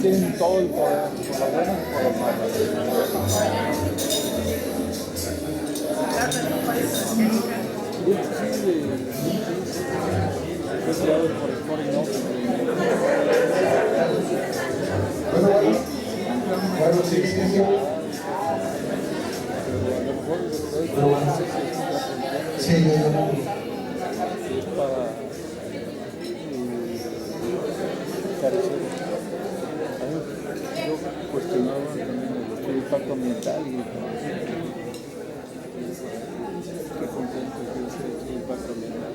tienen todo el poder, por lo bueno y por lo malo. Fue creado por Spotify. Bueno, sí. Sí, para yo cuestionaba también el impacto ambiental y qué contento que es el impacto ambiental.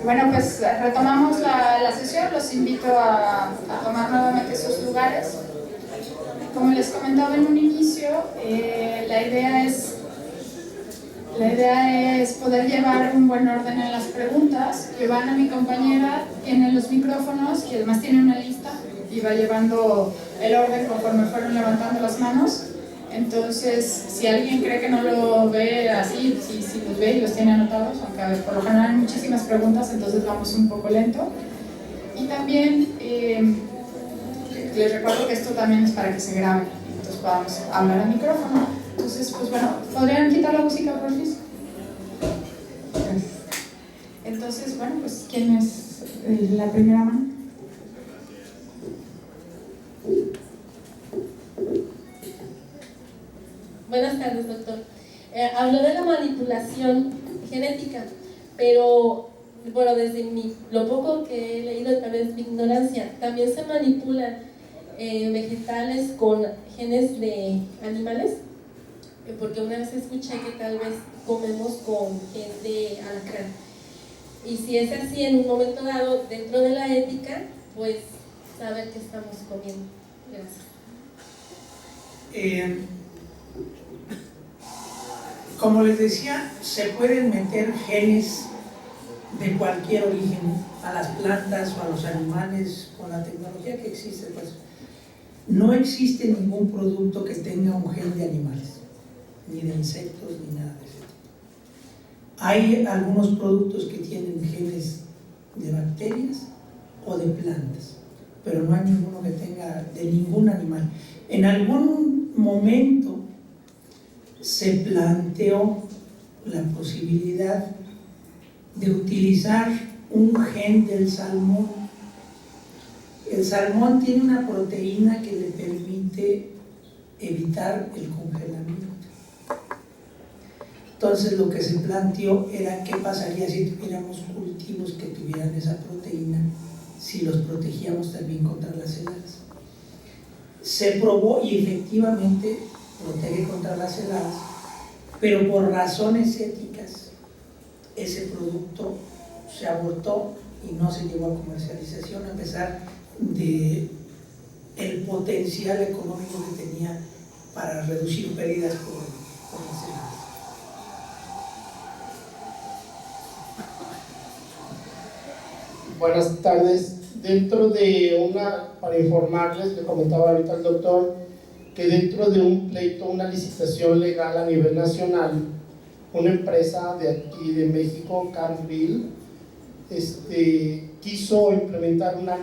Bueno, pues retomamos la sesión, los invito a tomar nuevamente sus lugares. Como les comentaba en un inicio, la idea es poder llevar un buen orden en las preguntas. Giovanna, mi compañera, tiene los micrófonos y además tiene una lista y va llevando el orden conforme fueron levantando las manos. Entonces, si alguien cree que no lo ve así, si los ve y los tiene anotados, aunque por lo general hay muchísimas preguntas, entonces vamos un poco lento. Y también les recuerdo que esto también es para que se grabe, entonces podamos hablar al micrófono. Entonces, pues bueno, ¿podrían quitar la música, por favor? Entonces, bueno, pues ¿quién es la primera mano? Buenas tardes, doctor. Habló de la manipulación genética, pero bueno, desde lo poco que he leído, tal vez mi ignorancia, también se manipulan vegetales con genes de animales, porque una vez escuché que tal vez comemos con gen de alacrán. Y si es así, en un momento dado, dentro de la ética, pues saber qué estamos comiendo. Gracias. Como les decía, se pueden meter genes de cualquier origen a las plantas o a los animales con la tecnología que existe. Pues no existe ningún producto que tenga un gen de animales, ni de insectos, ni nada de eso. Hay algunos productos que tienen genes de bacterias o de plantas, pero no hay ninguno que tenga de ningún animal. En algún momento se planteó la posibilidad de utilizar un gen del salmón. El salmón tiene una proteína que le permite evitar el congelamiento. Entonces lo que se planteó era qué pasaría si tuviéramos cultivos que tuvieran esa proteína, si los protegíamos también contra las heladas. Se probó y efectivamente protege contra las heladas, pero por razones éticas ese producto se abortó y no se llevó a comercialización, a pesar de el potencial económico que tenía para reducir pérdidas por las heladas. Buenas tardes. Para informarles, le comentaba ahorita al doctor, que dentro de un pleito, una licitación legal a nivel nacional, una empresa de aquí de México, Cargill, quiso implementar una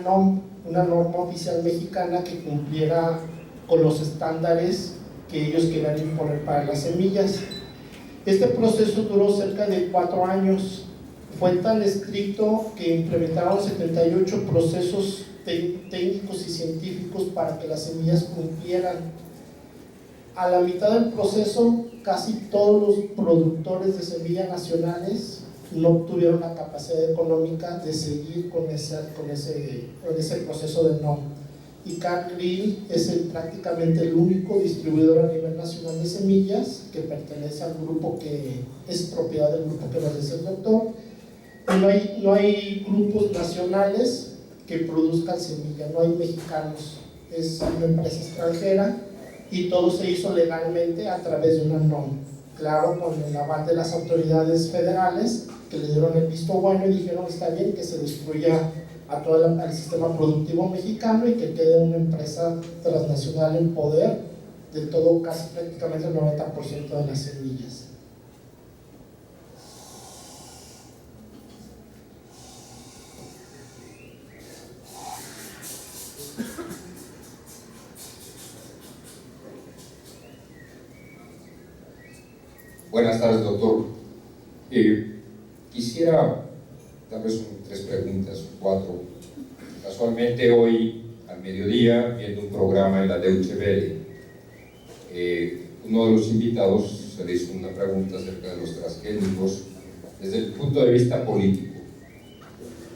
norma oficial mexicana que cumpliera con los estándares que ellos querían imponer para las semillas. Este proceso duró cerca de 4 años. Fue tan estricto que implementaron 78 procesos técnicos y científicos para que las semillas cumplieran. A la mitad del proceso, casi todos los productores de semillas nacionales no tuvieron la capacidad económica de seguir con ese proceso de norma. Y Cargill es prácticamente el único distribuidor a nivel nacional de semillas que pertenece al grupo que es propiedad del grupo que nos dice el doctor. Y no hay grupos nacionales que produzcan semillas, no hay mexicanos, es una empresa extranjera y todo se hizo legalmente a través de una norma. Claro, con el aval de las autoridades federales que le dieron el visto bueno y dijeron está bien que se destruya a todo el sistema productivo mexicano y que quede una empresa transnacional en poder de todo, casi prácticamente el 90% de las semillas. Buenas tardes, doctor. Quisiera darles 3 preguntas, 4. Casualmente hoy, al mediodía, viendo un programa en la Deutsche Welle, uno de los invitados se le hizo una pregunta acerca de los transgénicos desde el punto de vista político.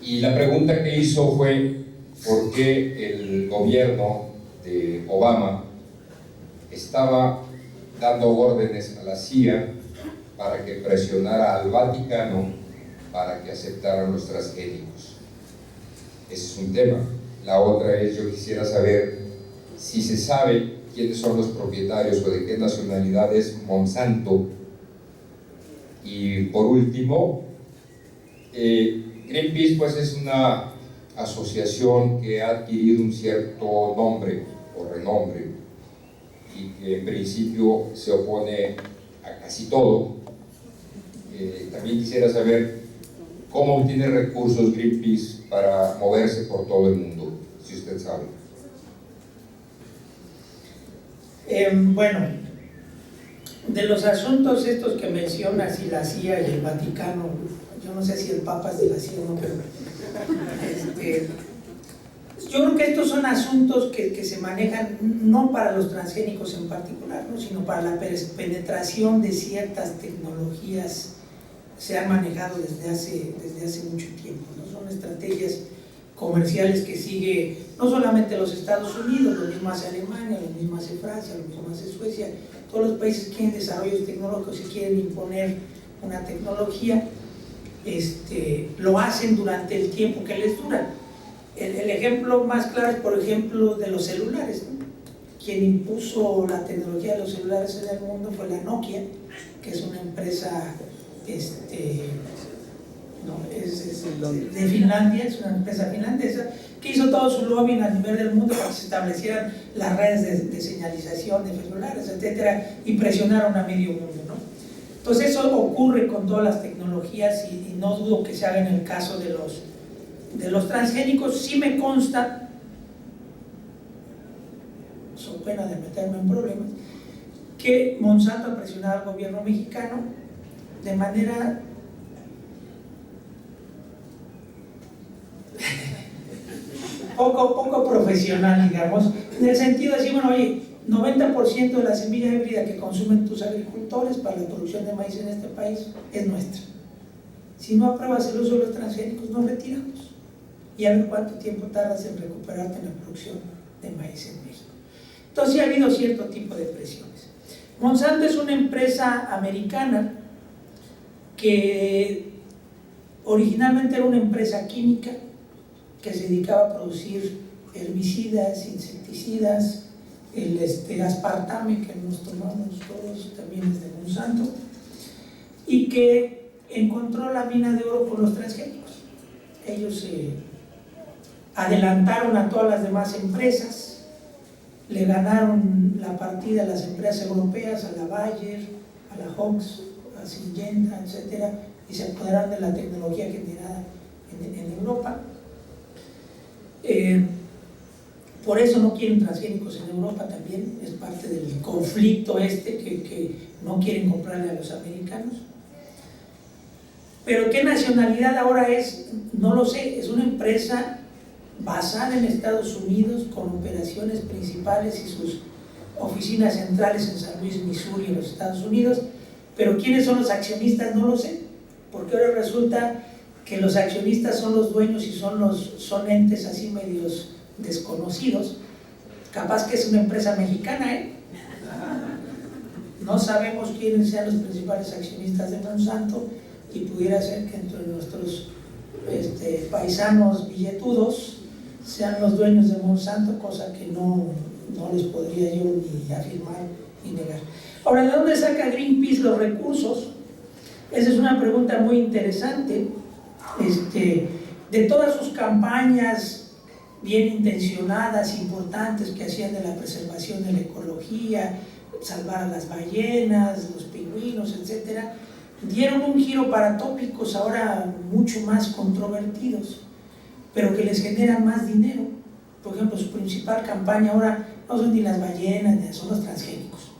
Y la pregunta que hizo fue por qué el gobierno de Obama estaba dando órdenes a la CIA para que presionara al Vaticano para que aceptaran los transgénicos. Ese es un tema. La otra es, yo quisiera saber si se sabe quiénes son los propietarios o de qué nacionalidad es Monsanto. Y por último, Greenpeace pues es una asociación que ha adquirido un cierto nombre o renombre y que en principio se opone a casi todo. También quisiera saber cómo obtiene recursos Greenpeace para moverse por todo el mundo, si usted sabe. Bueno, de los asuntos estos que mencionas, y la CIA y el Vaticano, yo no sé si el Papa es de la CIA o no, pero Yo creo que estos son asuntos que se manejan no para los transgénicos en particular, ¿no? Sino para la penetración de ciertas tecnologías. Se han manejado desde hace mucho tiempo, ¿no? Son estrategias comerciales que sigue no solamente los Estados Unidos, lo mismo hace Alemania, lo mismo hace Francia, lo mismo hace Suecia. Todos los países que quieren desarrollos tecnológicos y quieren imponer una tecnología, lo hacen durante el tiempo que les dura. El ejemplo más claro es, por ejemplo, de los celulares, ¿no? Quien impuso la tecnología de los celulares en el mundo fue la Nokia, que es una empresa de Finlandia, es una empresa finlandesa que hizo todo su lobbying a nivel del mundo para que se establecieran las redes de señalización de celulares, etcétera, y presionaron a medio mundo, ¿no? Entonces eso ocurre con todas las tecnologías y no dudo que se haga en el caso de los transgénicos. Sí me consta, so pena de meterme en problemas, que Monsanto ha presionado al gobierno mexicano de manera poco profesional, digamos, en el sentido de decir, bueno, oye, 90% de la semilla híbrida que consumen tus agricultores para la producción de maíz en este país es nuestra. Si no apruebas el uso de los transgénicos, nos retiramos. Y a ver cuánto tiempo tardas en recuperarte en la producción de maíz en México. Entonces sí ha habido cierto tipo de presiones. Monsanto es una empresa americana que originalmente era una empresa química que se dedicaba a producir herbicidas, insecticidas, el aspartame que nos tomamos todos también es de Monsanto, y que encontró la mina de oro con los transgénicos. Ellos se adelantaron a todas las demás empresas, le ganaron la partida a las empresas europeas, a la Bayer, a la Hochs, a Syngenta, etcétera, y se apoderaron de la tecnología generada en Europa. Por eso no quieren transgénicos en Europa también, es parte del conflicto que no quieren comprarle a los americanos. Pero ¿qué nacionalidad ahora es? No lo sé, es una empresa basada en Estados Unidos con operaciones principales y sus oficinas centrales en San Luis, Missouri, en los Estados Unidos. Pero ¿quiénes son los accionistas? No lo sé, porque ahora resulta que los accionistas son los dueños y son entes así medios desconocidos. Capaz que es una empresa mexicana, ¿eh? No sabemos quiénes sean los principales accionistas de Monsanto, y pudiera ser que entre nuestros paisanos billetudos sean los dueños de Monsanto, cosa que no les podría yo ni afirmar ni negar. Ahora, ¿de dónde saca Greenpeace los recursos? Esa es una pregunta muy interesante. De todas sus campañas bien intencionadas, importantes, que hacían de la preservación de la ecología, salvar a las ballenas, los pingüinos, etcétera, dieron un giro para tópicos ahora mucho más controvertidos, pero que les generan más dinero. Por ejemplo, su principal campaña ahora no son ni las ballenas, son los transgénicos.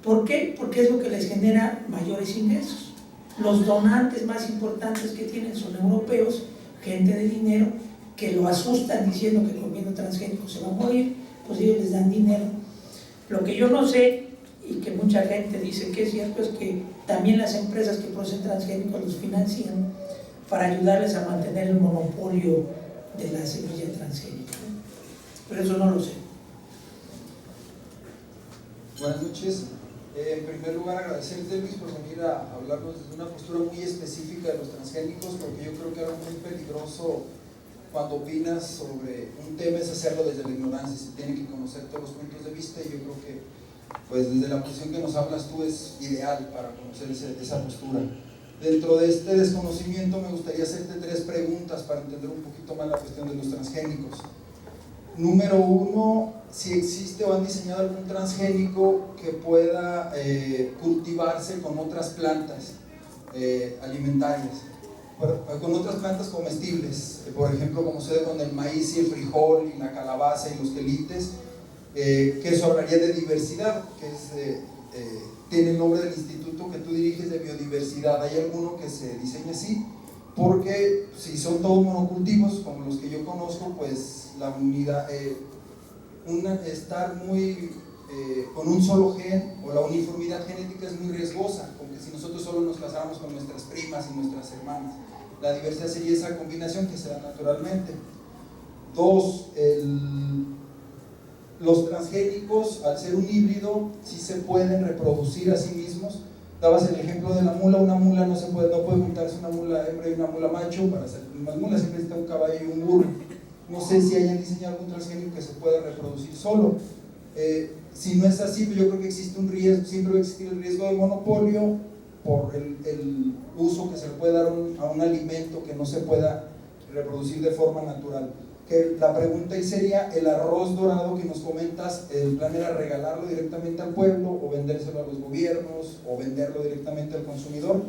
¿Por qué? Porque es lo que les genera mayores ingresos. Los donantes más importantes que tienen son europeos, gente de dinero, que lo asustan diciendo que comiendo transgénicos se va a morir, pues ellos les dan dinero. Lo que yo no sé, y que mucha gente dice que es cierto, es que también las empresas que producen transgénicos los financian para ayudarles a mantener el monopolio de la semilla transgénica. Pero eso no lo sé. Buenas noches. En primer lugar, agradecerte, Luis, por venir a hablarnos desde una postura muy específica de los transgénicos, porque yo creo que algo muy peligroso cuando opinas sobre un tema es hacerlo desde la ignorancia. Se tiene que conocer todos los puntos de vista, y yo creo que pues desde la posición que nos hablas tú es ideal para conocer esa postura. Dentro de este desconocimiento me gustaría hacerte 3 preguntas para entender un poquito más la cuestión de los transgénicos. Número 1, si existe o han diseñado algún transgénico que pueda cultivarse con otras plantas alimentarias, con otras plantas comestibles, por ejemplo, como sucede con el maíz y el frijol y la calabaza y los quelites, que eso hablaría de diversidad, que tiene el nombre del instituto que tú diriges de biodiversidad. ¿Hay alguno que se diseñe así? porque si son todos monocultivos, como los que yo conozco, pues la unidad, estar muy con un solo gen o la uniformidad genética es muy riesgosa, porque si nosotros solo nos casáramos con nuestras primas y nuestras hermanas, la diversidad sería esa combinación que se da naturalmente. Dos, los transgénicos, al ser un híbrido, sí se pueden reproducir a sí mismos. Dabas el ejemplo de la mula. Una mula no puede juntarse una mula hembra y una mula macho para hacer más mulas, siempre necesita un caballo y un burro. No sé si hayan diseñado algún transgénico que se pueda reproducir solo. Si no es así, pues yo creo que existe un riesgo, siempre va a existir el riesgo de monopolio por el uso que se le puede dar a un alimento que no se pueda reproducir de forma natural. Que la pregunta ahí sería, el arroz dorado que nos comentas, ¿el plan era regalarlo directamente al pueblo o vendérselo a los gobiernos o venderlo directamente al consumidor?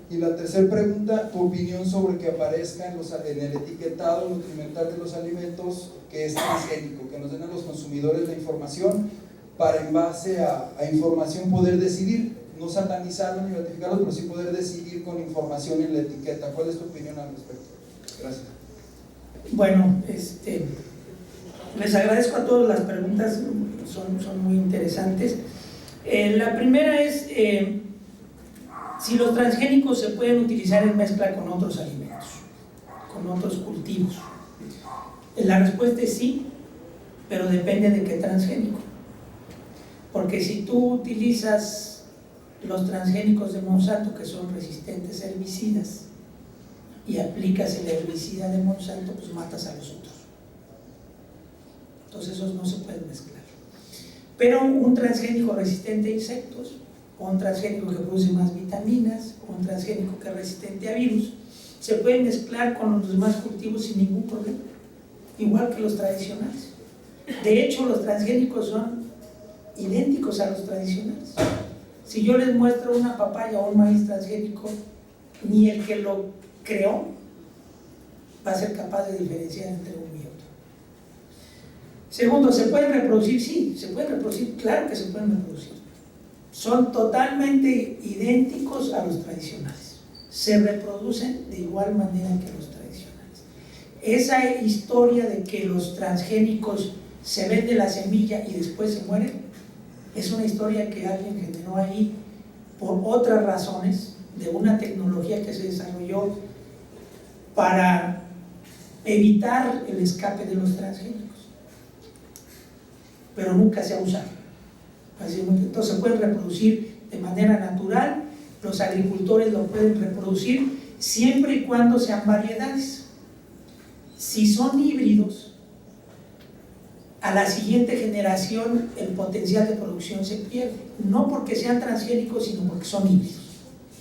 Y la tercera pregunta, tu opinión sobre que aparezca en el etiquetado nutrimental de los alimentos que es transgénico, que nos den a los consumidores la información para en base a información poder decidir, no satanizarlo ni ratificarlo, pero sí poder decidir con información en la etiqueta. ¿Cuál es tu opinión al respecto? Gracias. Bueno, les agradezco a todos las preguntas, son muy interesantes. La primera es si los transgénicos se pueden utilizar en mezcla con otros alimentos, con otros cultivos. La respuesta es sí, pero depende de qué transgénico. Porque si tú utilizas los transgénicos de Monsanto, que son resistentes a herbicidas, y aplicas el herbicida de Monsanto, pues matas a los otros. Entonces esos no se pueden mezclar. Pero un transgénico resistente a insectos, o un transgénico que produce más vitaminas, o un transgénico que es resistente a virus, se pueden mezclar con los demás cultivos sin ningún problema, igual que los tradicionales. De hecho, los transgénicos son idénticos a los tradicionales. Si yo les muestro una papaya o un maíz transgénico, ni el que lo creó va a ser capaz de diferenciar entre uno y otro. Segundo, ¿se pueden reproducir? Sí, se pueden reproducir, claro que se pueden reproducir. Son totalmente idénticos a los tradicionales, se reproducen de igual manera que los tradicionales. Esa historia de que los transgénicos se vende la semilla y después se mueren, es una historia que alguien generó ahí por otras razones, de una tecnología que se desarrolló para evitar el escape de los transgénicos, pero nunca se ha usado. Entonces se pueden reproducir de manera natural, los agricultores lo pueden reproducir siempre y cuando sean variedades. Si son híbridos, a la siguiente generación el potencial de producción se pierde, no porque sean transgénicos, sino porque son híbridos.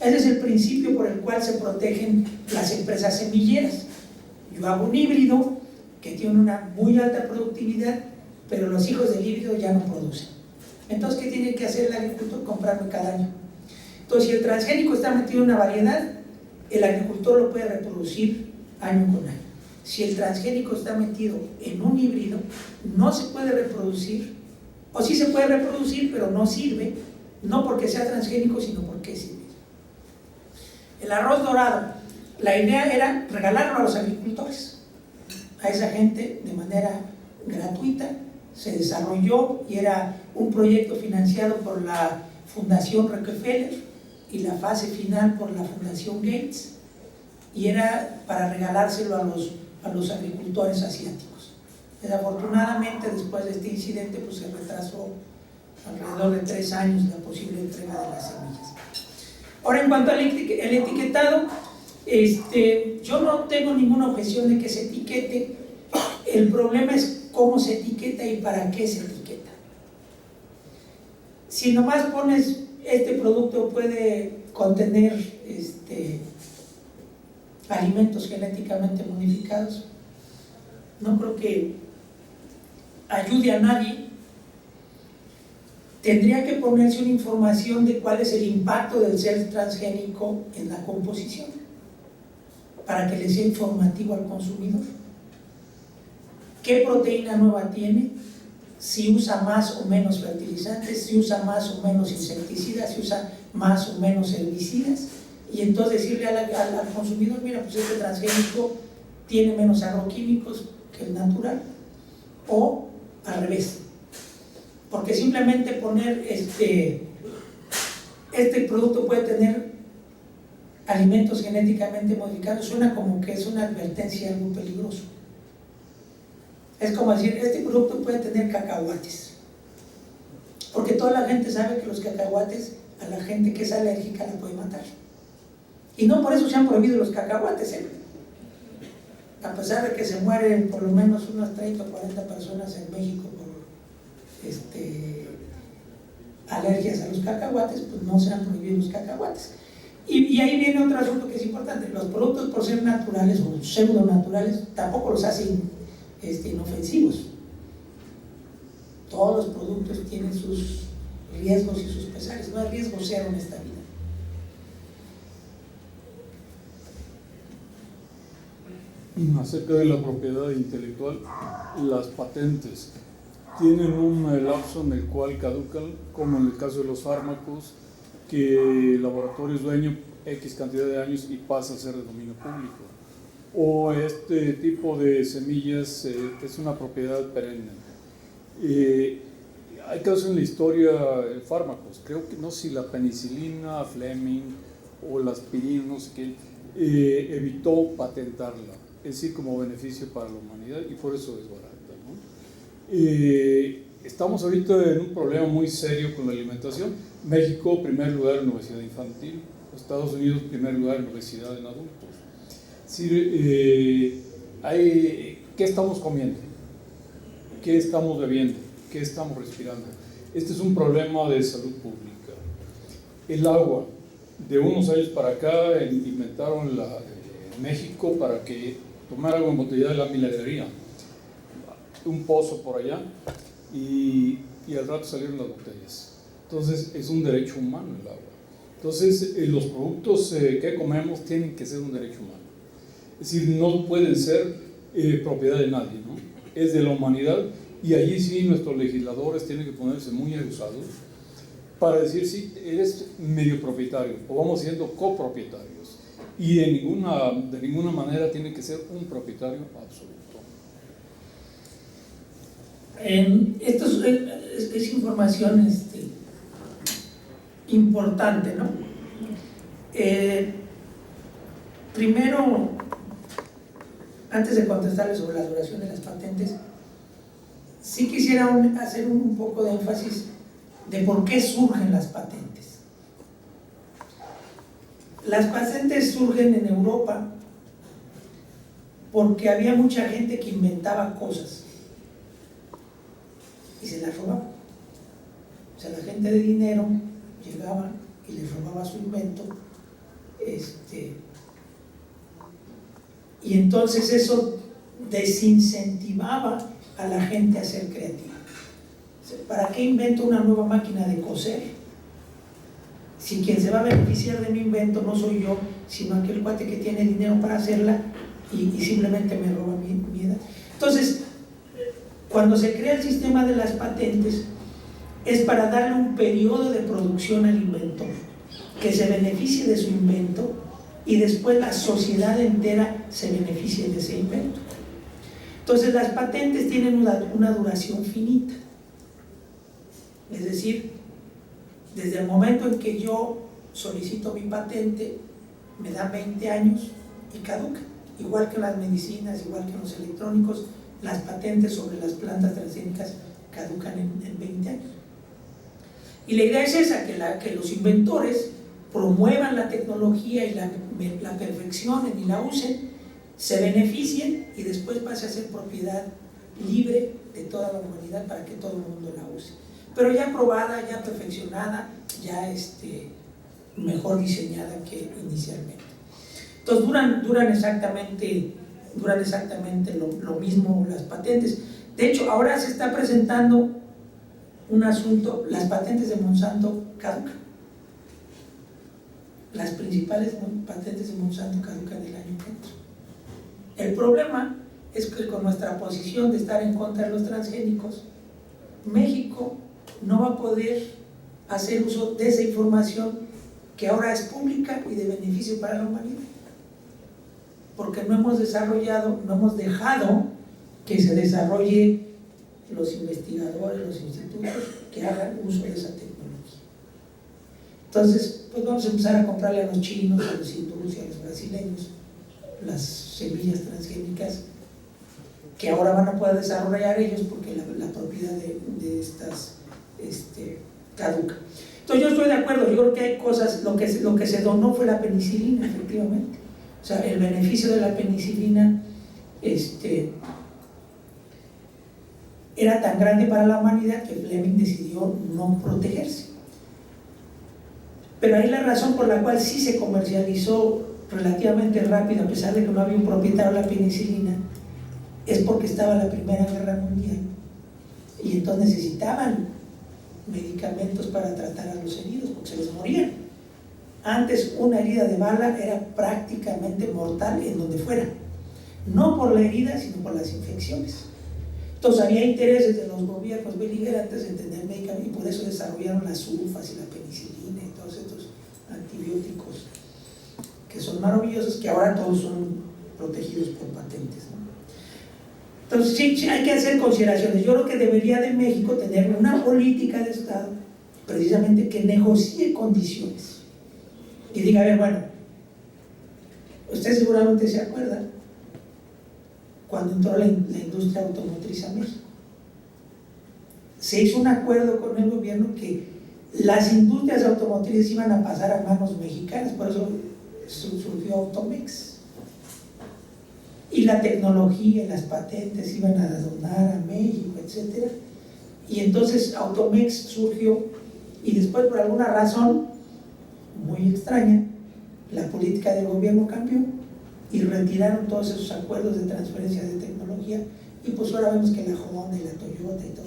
Ese es el principio por el cual se protegen las empresas semilleras. Yo hago un híbrido que tiene una muy alta productividad, pero los hijos del híbrido ya no producen. Entonces, ¿qué tiene que hacer el agricultor? Comprarlo cada año. Entonces, si el transgénico está metido en una variedad, el agricultor lo puede reproducir año con año. Si el transgénico está metido en un híbrido, no se puede reproducir, o sí se puede reproducir, pero no sirve, no porque sea transgénico, sino porque es híbrido. El arroz dorado, la idea era regalarlo a los agricultores, a esa gente de manera gratuita. Se desarrolló y era un proyecto financiado por la Fundación Rockefeller y la fase final por la Fundación Gates, y era para regalárselo a los agricultores asiáticos. Desafortunadamente, después de este incidente, pues se retrasó alrededor de 3 años la posible entrega de las semillas. Ahora, en cuanto al etiquetado, yo no tengo ninguna objeción de que se etiquete. El problema es cómo se etiqueta y para qué se etiqueta. Si nomás pones este producto puede contener alimentos genéticamente modificados, no creo que ayude a nadie. Tendría que ponerse una información de cuál es el impacto del ser transgénico en la composición, para que le sea informativo al consumidor. ¿Qué proteína nueva tiene? Si usa más o menos fertilizantes, si usa más o menos insecticidas, si usa más o menos herbicidas, y entonces decirle al consumidor, mira, pues este transgénico tiene menos agroquímicos que el natural, o al revés, porque simplemente poner este producto puede tener alimentos genéticamente modificados suena como que es una advertencia algo peligroso. Es como decir, este producto puede tener cacahuates, porque toda la gente sabe que los cacahuates a la gente que es alérgica la puede matar, y no por eso se han prohibido los cacahuates, a pesar de que se mueren por lo menos unas 30 o 40 personas en México por alergias a los cacahuates, pues no se han prohibido los cacahuates. Y ahí viene otro asunto que es importante: los productos, por ser naturales o pseudo naturales, tampoco los hacen inofensivos. Todos los productos tienen sus riesgos y sus pesares, no hay riesgo cero en esta vida. Acerca de la propiedad intelectual, las patentes tienen un lapso en el cual caducan, como en el caso de los fármacos, que el laboratorio es dueño X cantidad de años y pasa a ser de dominio público. O este tipo de semillas es una propiedad perenne. Hay casos en la historia de fármacos, creo que no sé si la penicilina, Fleming o la aspirina, no sé qué, evitó patentarla, es decir, como beneficio para la humanidad, y por eso es barata, ¿no? Estamos ahorita en un problema muy serio con la alimentación. México, primer lugar en obesidad infantil; Estados Unidos, primer lugar en obesidad en adultos. Es decir, ¿qué estamos comiendo? ¿Qué estamos bebiendo? ¿Qué estamos respirando? Este es un problema de salud pública. El agua, de unos años para acá inventaron en México para que tomar agua embotellada de la milagrería, un pozo por allá, y al rato salieron las botellas. Entonces es un derecho humano el agua. Entonces los productos que comemos tienen que ser un derecho humano, es decir, no pueden ser propiedad de nadie, ¿no? Es de la humanidad, y allí sí nuestros legisladores tienen que ponerse muy abusados para decir, sí, eres medio propietario, o vamos siendo copropietarios, y de ninguna manera tiene que ser un propietario absoluto. Esto es información importante, ¿no? Primero, antes de contestarles sobre la duración de las patentes, sí quisiera hacer un poco de énfasis de por qué surgen las patentes. Las patentes surgen en Europa porque había mucha gente que inventaba cosas y se las robaba. O sea, la gente de dinero llegaba y les robaba su invento, y entonces eso desincentivaba a la gente a ser creativa. O sea, ¿para qué invento una nueva máquina de coser si quien se va a beneficiar de mi invento no soy yo, sino aquel cuate que tiene dinero para hacerla y simplemente me roba mi edad? Entonces, cuando se crea el sistema de las patentes, es para darle un periodo de producción al inventor, que se beneficie de su invento, y después la sociedad entera se beneficie de ese invento. Entonces las patentes tienen una duración finita, es decir, desde el momento en que yo solicito mi patente, me dan 20 años y caduca, igual que las medicinas, igual que los electrónicos. Las patentes sobre las plantas transgénicas caducan en 20 años. Y la idea es esa, que los inventores promuevan la tecnología y la perfeccionen y la usen, se beneficien y después pase a ser propiedad libre de toda la humanidad para que todo el mundo la use. Pero ya probada, ya perfeccionada, ya mejor diseñada que inicialmente. Entonces duran exactamente lo mismo las patentes. De hecho, ahora se está presentando un asunto: las patentes de Monsanto caducan. Las principales patentes de Monsanto caducan el año que entra. El problema es que con nuestra posición de estar en contra de los transgénicos, México no va a poder hacer uso de esa información que ahora es pública y de beneficio para la humanidad, porque no hemos desarrollado, no hemos dejado que se desarrolle los investigadores, los institutos que hagan uso de esa tecnología. Entonces, pues vamos a empezar a comprarle a los chinos, a los hindúes y a los brasileños las semillas transgénicas que ahora van a poder desarrollar ellos porque la propiedad de estas caduca. Entonces yo estoy de acuerdo, yo creo que hay cosas, lo que se donó fue la penicilina, efectivamente. O sea, el beneficio de la penicilina era tan grande para la humanidad que Fleming decidió no protegerse. Pero ahí la razón por la cual sí se comercializó relativamente rápido, a pesar de que no había un propietario de la penicilina, es porque estaba la Primera Guerra Mundial y entonces necesitaban medicamentos para tratar a los heridos porque se les morían. Antes una herida de bala era prácticamente mortal en donde fuera, no por la herida sino por las infecciones. Entonces había intereses de los gobiernos beligerantes en tener medicamentos y por eso desarrollaron las sulfas y la penicilina y todos estos antibióticos que son maravillosos, que ahora todos son protegidos por patentes, ¿no? Entonces sí hay que hacer consideraciones. Yo creo que debería de México tener una política de Estado precisamente que negocie condiciones y diga, a ver, bueno, usted seguramente se acuerda cuando entró la industria automotriz a México, se hizo un acuerdo con el gobierno que las industrias automotrices iban a pasar a manos mexicanas, por eso surgió Automex. Y la tecnología y las patentes iban a donar a México, etc. Y entonces Automex surgió y después por alguna razón muy extraña la política del gobierno cambió y retiraron todos esos acuerdos de transferencia de tecnología y pues ahora vemos que la Honda y la Toyota y todo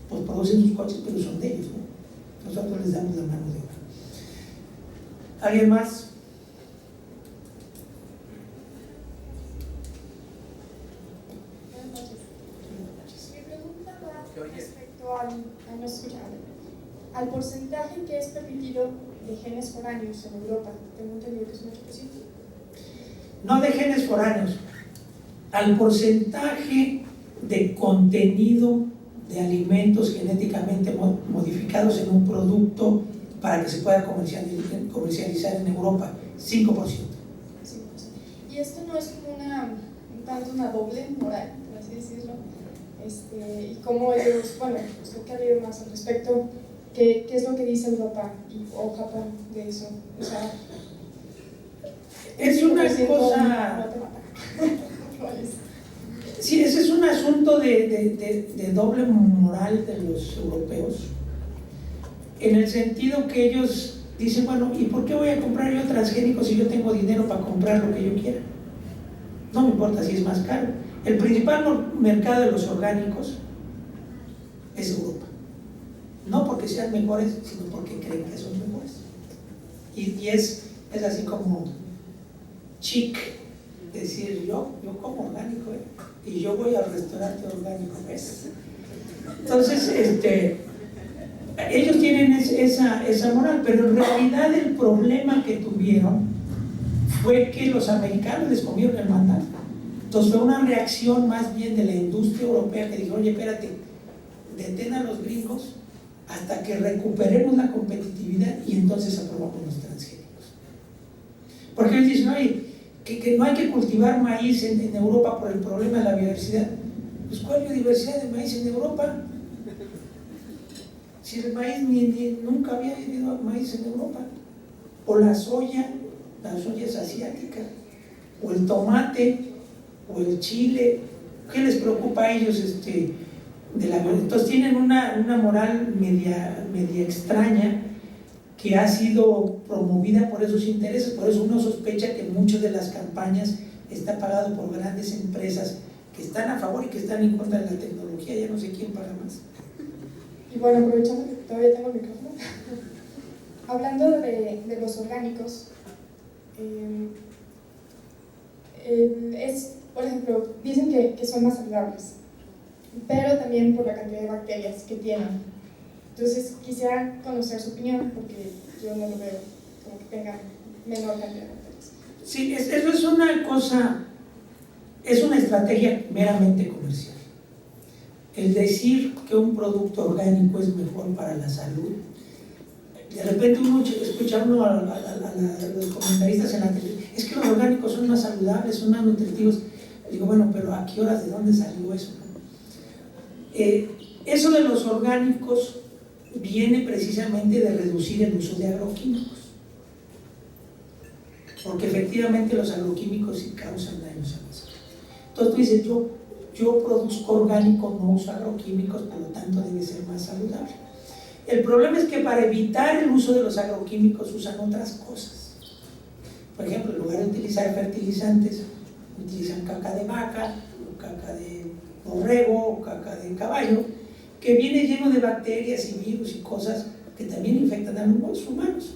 pues producen sus coches pero son de ellos, ¿no? Nosotros les damos la mano de obra. ¿Alguien más? Respecto al porcentaje que es permitido de genes foráneos en Europa, tengo entendido que es un 8%. No de genes foráneos, al porcentaje de contenido de alimentos genéticamente modificados en un producto para que se pueda comercializar en Europa, 5%. Y esto no es como una doble moral, por así decirlo. Y cómo ellos, bueno, usted que ha leído más al respecto, ¿qué es lo que dice Europa o Japón de eso? O sea, es una cosa... Sí, ese es un asunto de doble moral de los europeos, en el sentido que ellos dicen, bueno, ¿y por qué voy a comprar yo transgénicos si yo tengo dinero para comprar lo que yo quiera? No me importa si es más caro. El principal mercado de los orgánicos es Europa. No porque sean mejores, sino porque creen que son mejores. Y es así como chic decir yo como orgánico, y yo voy al restaurante orgánico, ¿ves? Entonces, ellos tienen esa moral, pero en realidad el problema que tuvieron fue que los americanos les comieron el mandato. Entonces fue una reacción más bien de la industria europea que dijo, oye, espérate, detén a los gringos hasta que recuperemos la competitividad y entonces aprobamos los transgénicos. Porque ellos dicen, oye, que no hay que cultivar maíz en Europa por el problema de la biodiversidad. Pues ¿cuál biodiversidad de maíz en Europa? Si el maíz nunca había habido maíz en Europa. O la soya es asiática, o el tomate, o el chile. ¿Qué les preocupa a ellos de la biodiversidad? Entonces tienen una moral media extraña que ha sido promovida por esos intereses. Por eso uno sospecha que muchas de las campañas está pagado por grandes empresas que están a favor y que están en contra de la tecnología. Ya no sé quién paga más. Y bueno, aprovechando que todavía tengo el micrófono, hablando de los orgánicos, por ejemplo, dicen que son más saludables, pero también por la cantidad de bacterias que tienen. Entonces quisiera conocer su opinión, porque yo no lo veo como que tengan menor cantidad de bacterias. Sí, eso es una cosa, es una estrategia meramente comercial. El decir que un producto orgánico es mejor para la salud, de repente uno escucha a los comentaristas en la televisión, es que los orgánicos son más saludables, son más nutritivos. Digo, bueno, pero ¿a qué horas, de dónde salió eso? Eso de los orgánicos viene precisamente de reducir el uso de agroquímicos, porque efectivamente los agroquímicos sí causan daños a la salud. Entonces tú dices, yo produzco orgánico, no uso agroquímicos, por lo tanto debe ser más saludable. El problema es que para evitar el uso de los agroquímicos usan otras cosas. Por ejemplo, en lugar de utilizar fertilizantes, utilizan caca de vaca, o caca de borrego, o caca de caballo, que viene lleno de bacterias y virus y cosas que también infectan a los humanos.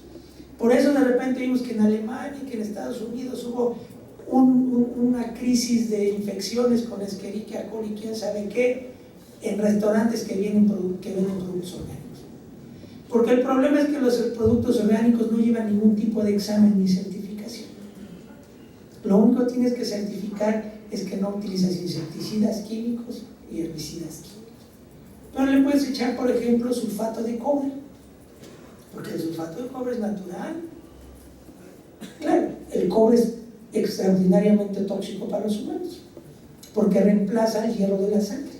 Por eso de repente vimos que en Alemania y que en Estados Unidos hubo una crisis de infecciones con Escherichia coli, quién sabe qué, en restaurantes que venden productos orgánicos. Porque el problema es que los productos orgánicos no llevan ningún tipo de examen ni certificación. Lo único que tienes que certificar es que no utilizas insecticidas químicos y herbicidas químicos. Pero le puedes echar, por ejemplo, sulfato de cobre, porque el sulfato de cobre es natural. Claro, el cobre es extraordinariamente tóxico para los humanos, porque reemplaza el hierro de la sangre.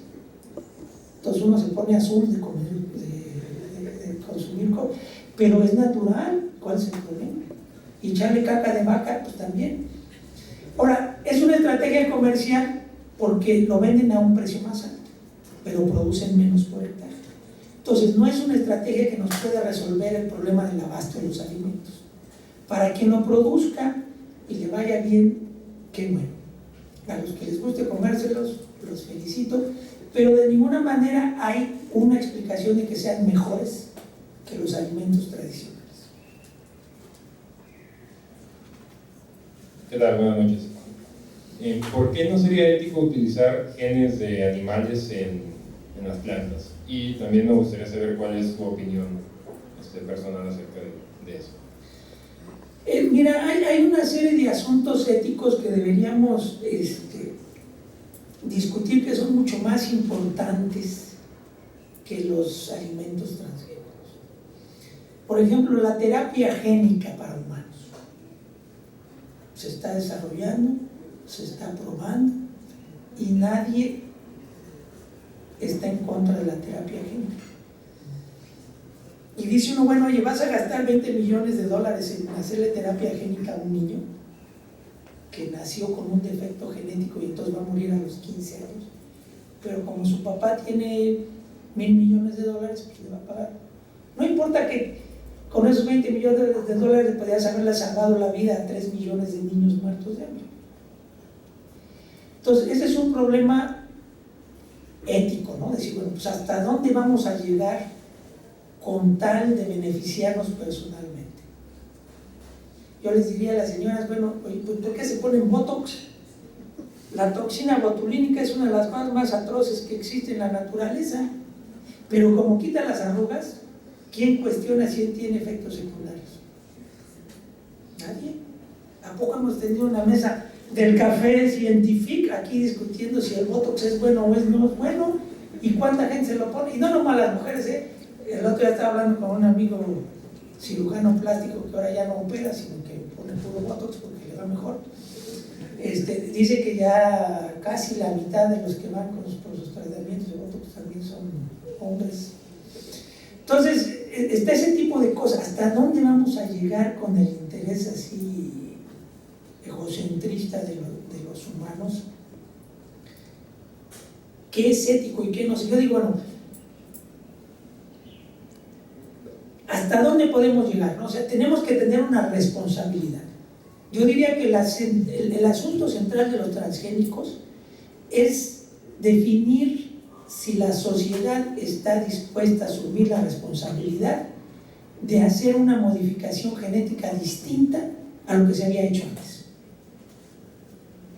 Entonces uno se pone azul de consumir cobre, pero es natural. ¿Cuál es el problema? Y echarle caca de vaca, pues también. Ahora, es una estrategia comercial porque lo venden a un precio más alto, pero producen menos por hectárea. Entonces, no es una estrategia que nos pueda resolver el problema del abasto de los alimentos. Para quien lo produzca y le vaya bien, qué bueno. A los que les guste comérselos, los felicito, pero de ninguna manera hay una explicación de que sean mejores que los alimentos tradicionales. ¿Qué tal? Buenas noches. ¿Por qué no sería ético utilizar genes de animales en las plantas? Y también me gustaría saber cuál es su opinión personal acerca de eso. Mira, hay una serie de asuntos éticos que deberíamos discutir, que son mucho más importantes que los alimentos transgénicos. Por ejemplo, la terapia génica para humanos se está desarrollando, se está probando y nadie está en contra de la terapia génica. Y dice uno, bueno, oye, ¿vas a gastar $20 millones en hacerle terapia génica a un niño que nació con un defecto genético y entonces va a morir a los 15 años? Pero como su papá tiene $1,000 millones, pues le va a pagar. No importa que con esos $20 millones podrías haberle salvado la vida a 3 millones de niños muertos de hambre. Entonces, ese es un problema ético, ¿no? Decir, bueno, pues ¿hasta dónde vamos a llegar con tal de beneficiarnos personalmente? Yo les diría a las señoras, bueno, oye, pues ¿por qué se ponen Botox? La toxina botulínica es una de las más atroces que existe en la naturaleza, pero como quita las arrugas, ¿quién cuestiona si él tiene efectos secundarios? Nadie. ¿A poco hemos tenido una mesa del café científico aquí discutiendo si el Botox es bueno o no es bueno? ¿Y cuánta gente se lo pone? Y no nomás las mujeres, El otro día estaba hablando con un amigo cirujano plástico que ahora ya no opera, sino que pone puro Botox porque le va mejor. Dice que ya casi la mitad de los que van por sus tratamientos de Botox también son hombres. Entonces, está ese tipo de cosas. ¿Hasta dónde vamos a llegar con el interés así egocentrista de los humanos? ¿Qué es ético y qué no? Yo digo, bueno, ¿hasta dónde podemos llegar? ¿No? O sea, tenemos que tener una responsabilidad. Yo diría que el asunto central de los transgénicos es definir si la sociedad está dispuesta a asumir la responsabilidad de hacer una modificación genética distinta a lo que se había hecho antes.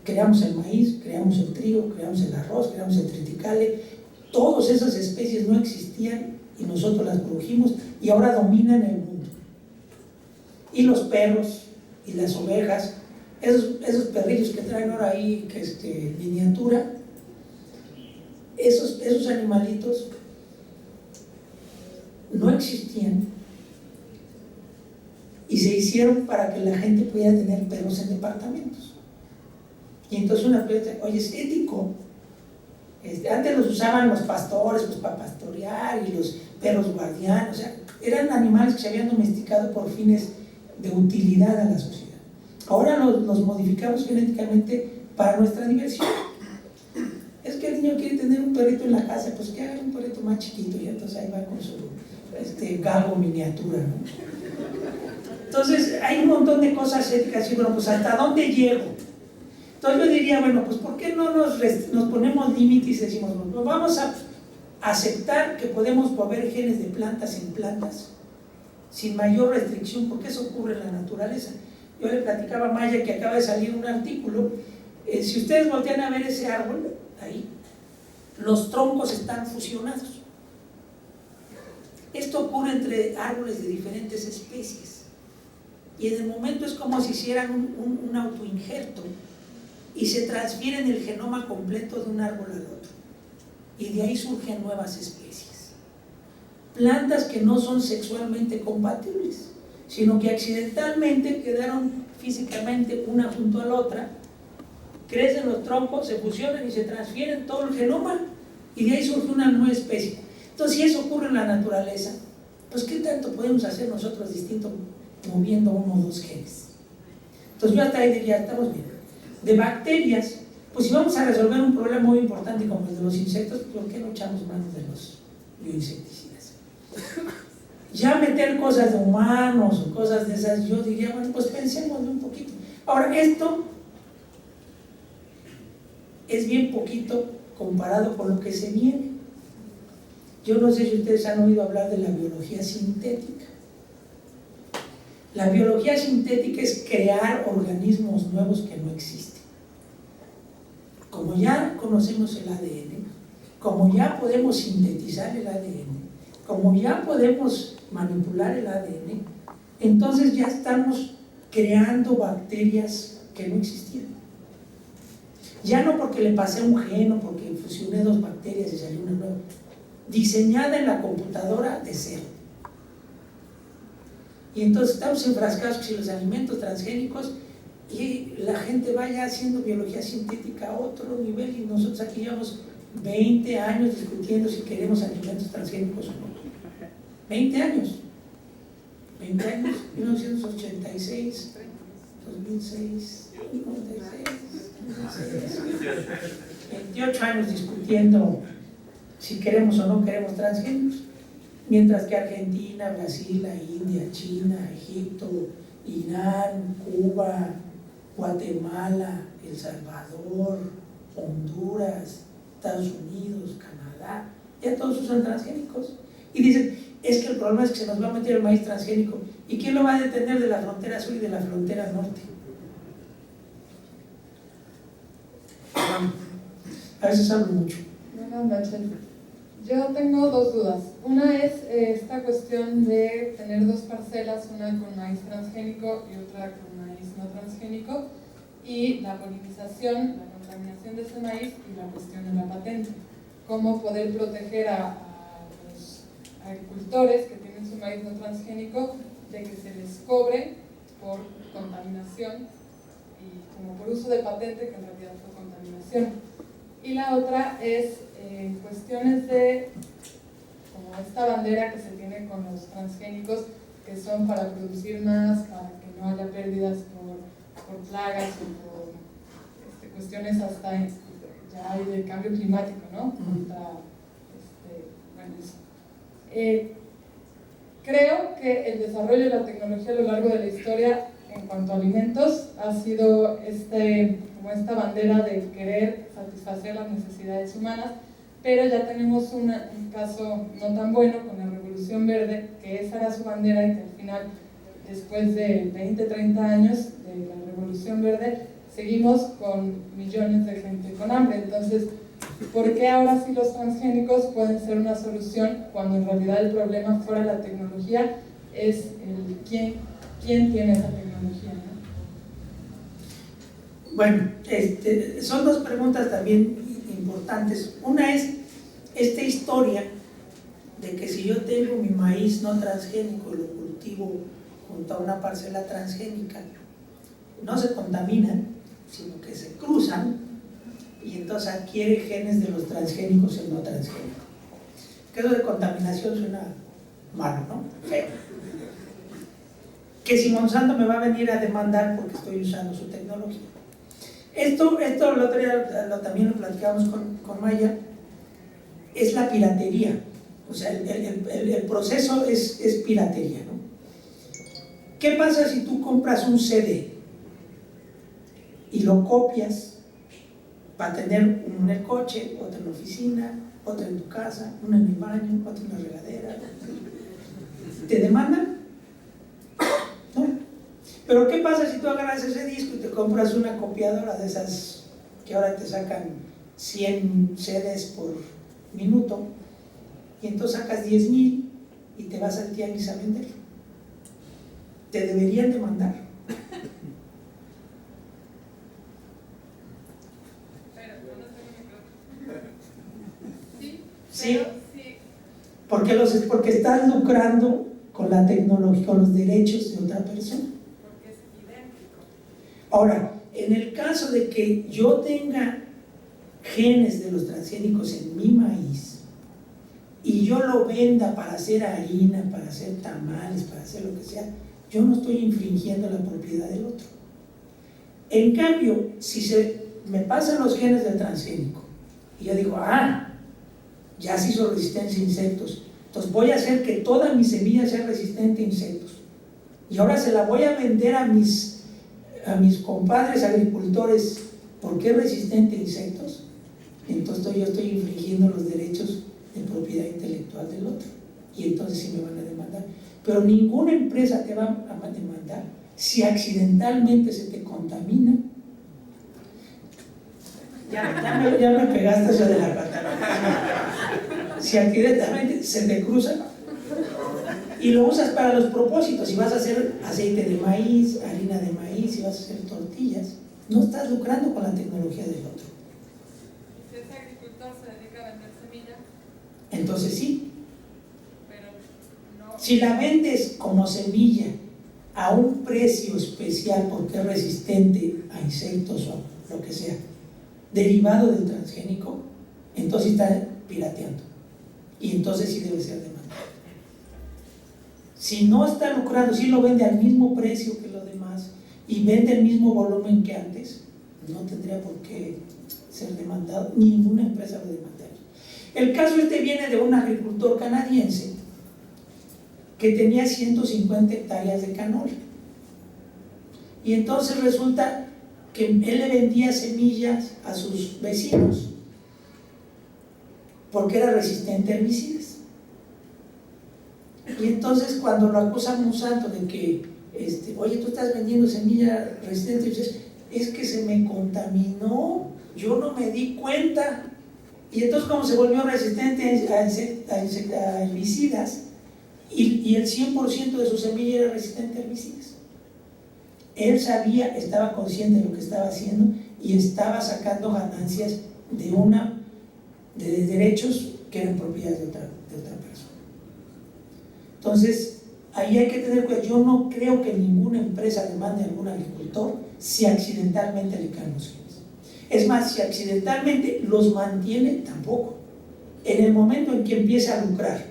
Creamos el maíz, creamos el trigo, creamos el arroz, creamos el triticale. Todas esas especies no existían y nosotros las produjimos y ahora dominan el mundo. Y los perros y las ovejas, esos perrillos que traen ahora ahí, miniatura, esos animalitos no existían y se hicieron para que la gente pudiera tener perros en departamentos. Y entonces una pregunta, oye, es ético. Antes los usaban los pastores pues, para pastorear, y los perros guardianes, o sea, eran animales que se habían domesticado por fines de utilidad a la sociedad. Ahora los modificamos genéticamente para nuestra diversión. Es que el niño quiere tener un perrito en la casa, pues que haga un perrito más chiquito, y entonces ahí va con su galgo miniatura, ¿no? Entonces hay un montón de cosas éticas, y bueno, pues ¿hasta dónde llego? Entonces yo diría, bueno, pues ¿por qué no nos ponemos límites y decimos, bueno, vamos a aceptar que podemos mover genes de plantas en plantas sin mayor restricción, porque eso ocurre en la naturaleza? Yo le platicaba a Maya que acaba de salir un artículo, si ustedes voltean a ver ese árbol, ahí, los troncos están fusionados. Esto ocurre entre árboles de diferentes especies, y en el momento es como si hicieran un autoinjerto, y se transfieren el genoma completo de un árbol al otro, y de ahí surgen nuevas especies. Plantas que no son sexualmente compatibles, sino que accidentalmente quedaron físicamente una junto a la otra, crecen los troncos, se fusionan y se transfieren todo el genoma, y de ahí surge una nueva especie. Entonces, si eso ocurre en la naturaleza, pues ¿qué tanto podemos hacer nosotros distinto moviendo uno o dos genes? Entonces yo hasta ahí diría, estamos bien. De bacterias, pues si vamos a resolver un problema muy importante como el de los insectos, ¿por qué no echamos manos de los bioinsecticidas? Ya meter cosas de humanos o cosas de esas, yo diría, bueno, pues pensemos un poquito. Ahora, esto es bien poquito comparado con lo que se viene. Yo no sé si ustedes han oído hablar de la biología sintética. La biología sintética es crear organismos nuevos que no existen. Como ya conocemos el ADN, como ya podemos sintetizar el ADN, como ya podemos manipular el ADN, entonces ya estamos creando bacterias que no existían. Ya no porque le pasé un gen o porque fusioné dos bacterias y salió una nueva, diseñada en la computadora de cero. Y entonces estamos enfrascados en los alimentos transgénicos, y la gente vaya haciendo biología sintética a otro nivel, y nosotros aquí llevamos 20 años discutiendo si queremos alimentos transgénicos o no. 20 años, 1986, 2006, 96, 28 años discutiendo si queremos o no queremos transgénicos, mientras que Argentina, Brasil, la India, China, Egipto, Irán, Cuba, Guatemala, El Salvador, Honduras, Estados Unidos, Canadá, ya todos usan transgénicos. Y dicen, es que el problema es que se nos va a meter el maíz transgénico. ¿Y quién lo va a detener de la frontera sur y de la frontera norte? A veces hablo mucho. Buenas noches. Yo tengo dos dudas. Una es esta cuestión de tener dos parcelas, una con maíz transgénico y otra con maíz no transgénico, y la polinización, la contaminación de ese maíz y la cuestión de la patente. Cómo poder proteger a los agricultores que tienen su maíz no transgénico de que se les cobre por contaminación y como por uso de patente, que en realidad fue contaminación. Y la otra es cuestiones de como esta bandera que se tiene con los transgénicos, que son para producir más, para que no haya pérdidas por plagas o por cuestiones hasta ya hay del cambio climático, ¿no? Bueno, eso. Creo que el desarrollo de la tecnología a lo largo de la historia en cuanto a alimentos ha sido como esta bandera de querer satisfacer las necesidades humanas, pero ya tenemos un caso no tan bueno con la Revolución Verde, que esa era su bandera y que al final, después de 20, 30 años de la Revolución Verde, seguimos con millones de gente con hambre. Entonces, ¿por qué ahora sí los transgénicos pueden ser una solución cuando en realidad el problema fuera de la tecnología es el quién quién tiene esa tecnología, ¿no? Bueno, son dos preguntas también importantes. Una es esta historia de que si yo tengo mi maíz no transgénico y lo cultivo junto a una parcela transgénica, no se contaminan, sino que se cruzan y entonces adquiere genes de los transgénicos el no transgénico. Que eso de contaminación suena malo, ¿no? Feo. Que si Monsanto me va a venir a demandar porque estoy usando su tecnología. Esto el otro día también lo platicamos con Maya, es la piratería. O sea, el proceso es piratería, ¿no? ¿Qué pasa si tú compras un CD y lo copias para tener uno en el coche, otro en la oficina, otro en tu casa, uno en el baño, otro en la regadera? ¿Te demandan? No. Pero ¿qué pasa si tú agarras ese disco y te compras una copiadora de esas que ahora te sacan 100 CDs por minuto y entonces sacas 10,000 y te vas al tianguis a venderlo? Te deberían demandar. Sí, porque estás lucrando con la tecnología, con los derechos de otra persona. Porque es idéntico. Ahora, en el caso de que yo tenga genes de los transgénicos en mi maíz y yo lo venda para hacer harina, para hacer tamales, para hacer lo que sea, yo no estoy infringiendo la propiedad del otro. En cambio, si me pasan los genes del transgénico y yo digo, ya se hizo resistencia a insectos, entonces voy a hacer que toda mi semilla sea resistente a insectos y ahora se la voy a vender a mis compadres agricultores porque es resistente a insectos, entonces yo estoy infringiendo los derechos de propiedad intelectual del otro y entonces sí me van a demandar. Pero ninguna empresa te va a demandar si accidentalmente se te contamina. Ya me pegaste eso de la pata. Si accidentalmente se te cruza y lo usas para los propósitos, si vas a hacer aceite de maíz, harina de maíz, si vas a hacer tortillas, no estás lucrando con la tecnología del otro. Si ese agricultor se dedica a vender semillas, entonces sí. Pero no. Si la vendes como semilla a un precio especial porque es resistente a insectos o lo que sea, derivado del transgénico, entonces está pirateando y entonces sí debe ser demandado. Si no está lucrando, si lo vende al mismo precio que lo demás y vende el mismo volumen que antes, no tendría por qué ser demandado, ninguna empresa lo demandaría. El caso viene de un agricultor canadiense que tenía 150 hectáreas de canola y entonces resulta que él le vendía semillas a sus vecinos porque era resistente a herbicidas. Y entonces cuando lo acusa Monsanto de que, oye, tú estás vendiendo semilla resistente a herbicidas, es que se me contaminó, yo no me di cuenta. Y entonces como se volvió resistente a herbicidas y el 100% de su semilla era resistente a herbicidas. Él sabía, estaba consciente de lo que estaba haciendo y estaba sacando ganancias de derechos que eran propiedad de otra persona. Entonces, ahí hay que tener cuidado. Yo no creo que ninguna empresa demande a algún agricultor si accidentalmente le caen los genes. Es más, si accidentalmente los mantiene, tampoco. En el momento en que empiece a lucrar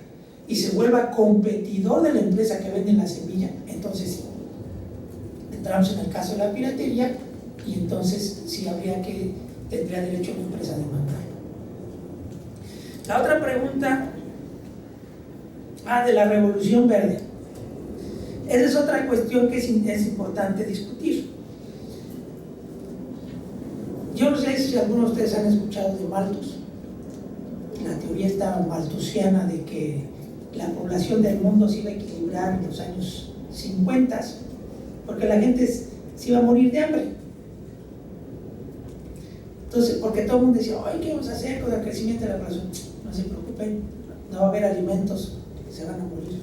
y se vuelva competidor de la empresa que vende la semilla, entonces sí. Entramos en el caso de la piratería y entonces sí tendría derecho a la empresa a demandarlo. La otra pregunta, de la revolución verde. Esa es otra cuestión que es importante discutir. Yo no sé si algunos de ustedes han escuchado de Malthus. La teoría esta malthusiana de que la población del mundo se iba a equilibrar en los años 50 porque la gente se iba a morir de hambre. Entonces, porque todo el mundo decía, ay, ¿qué vamos a hacer con el crecimiento de la población? No se preocupen, no va a haber alimentos, se van a morir.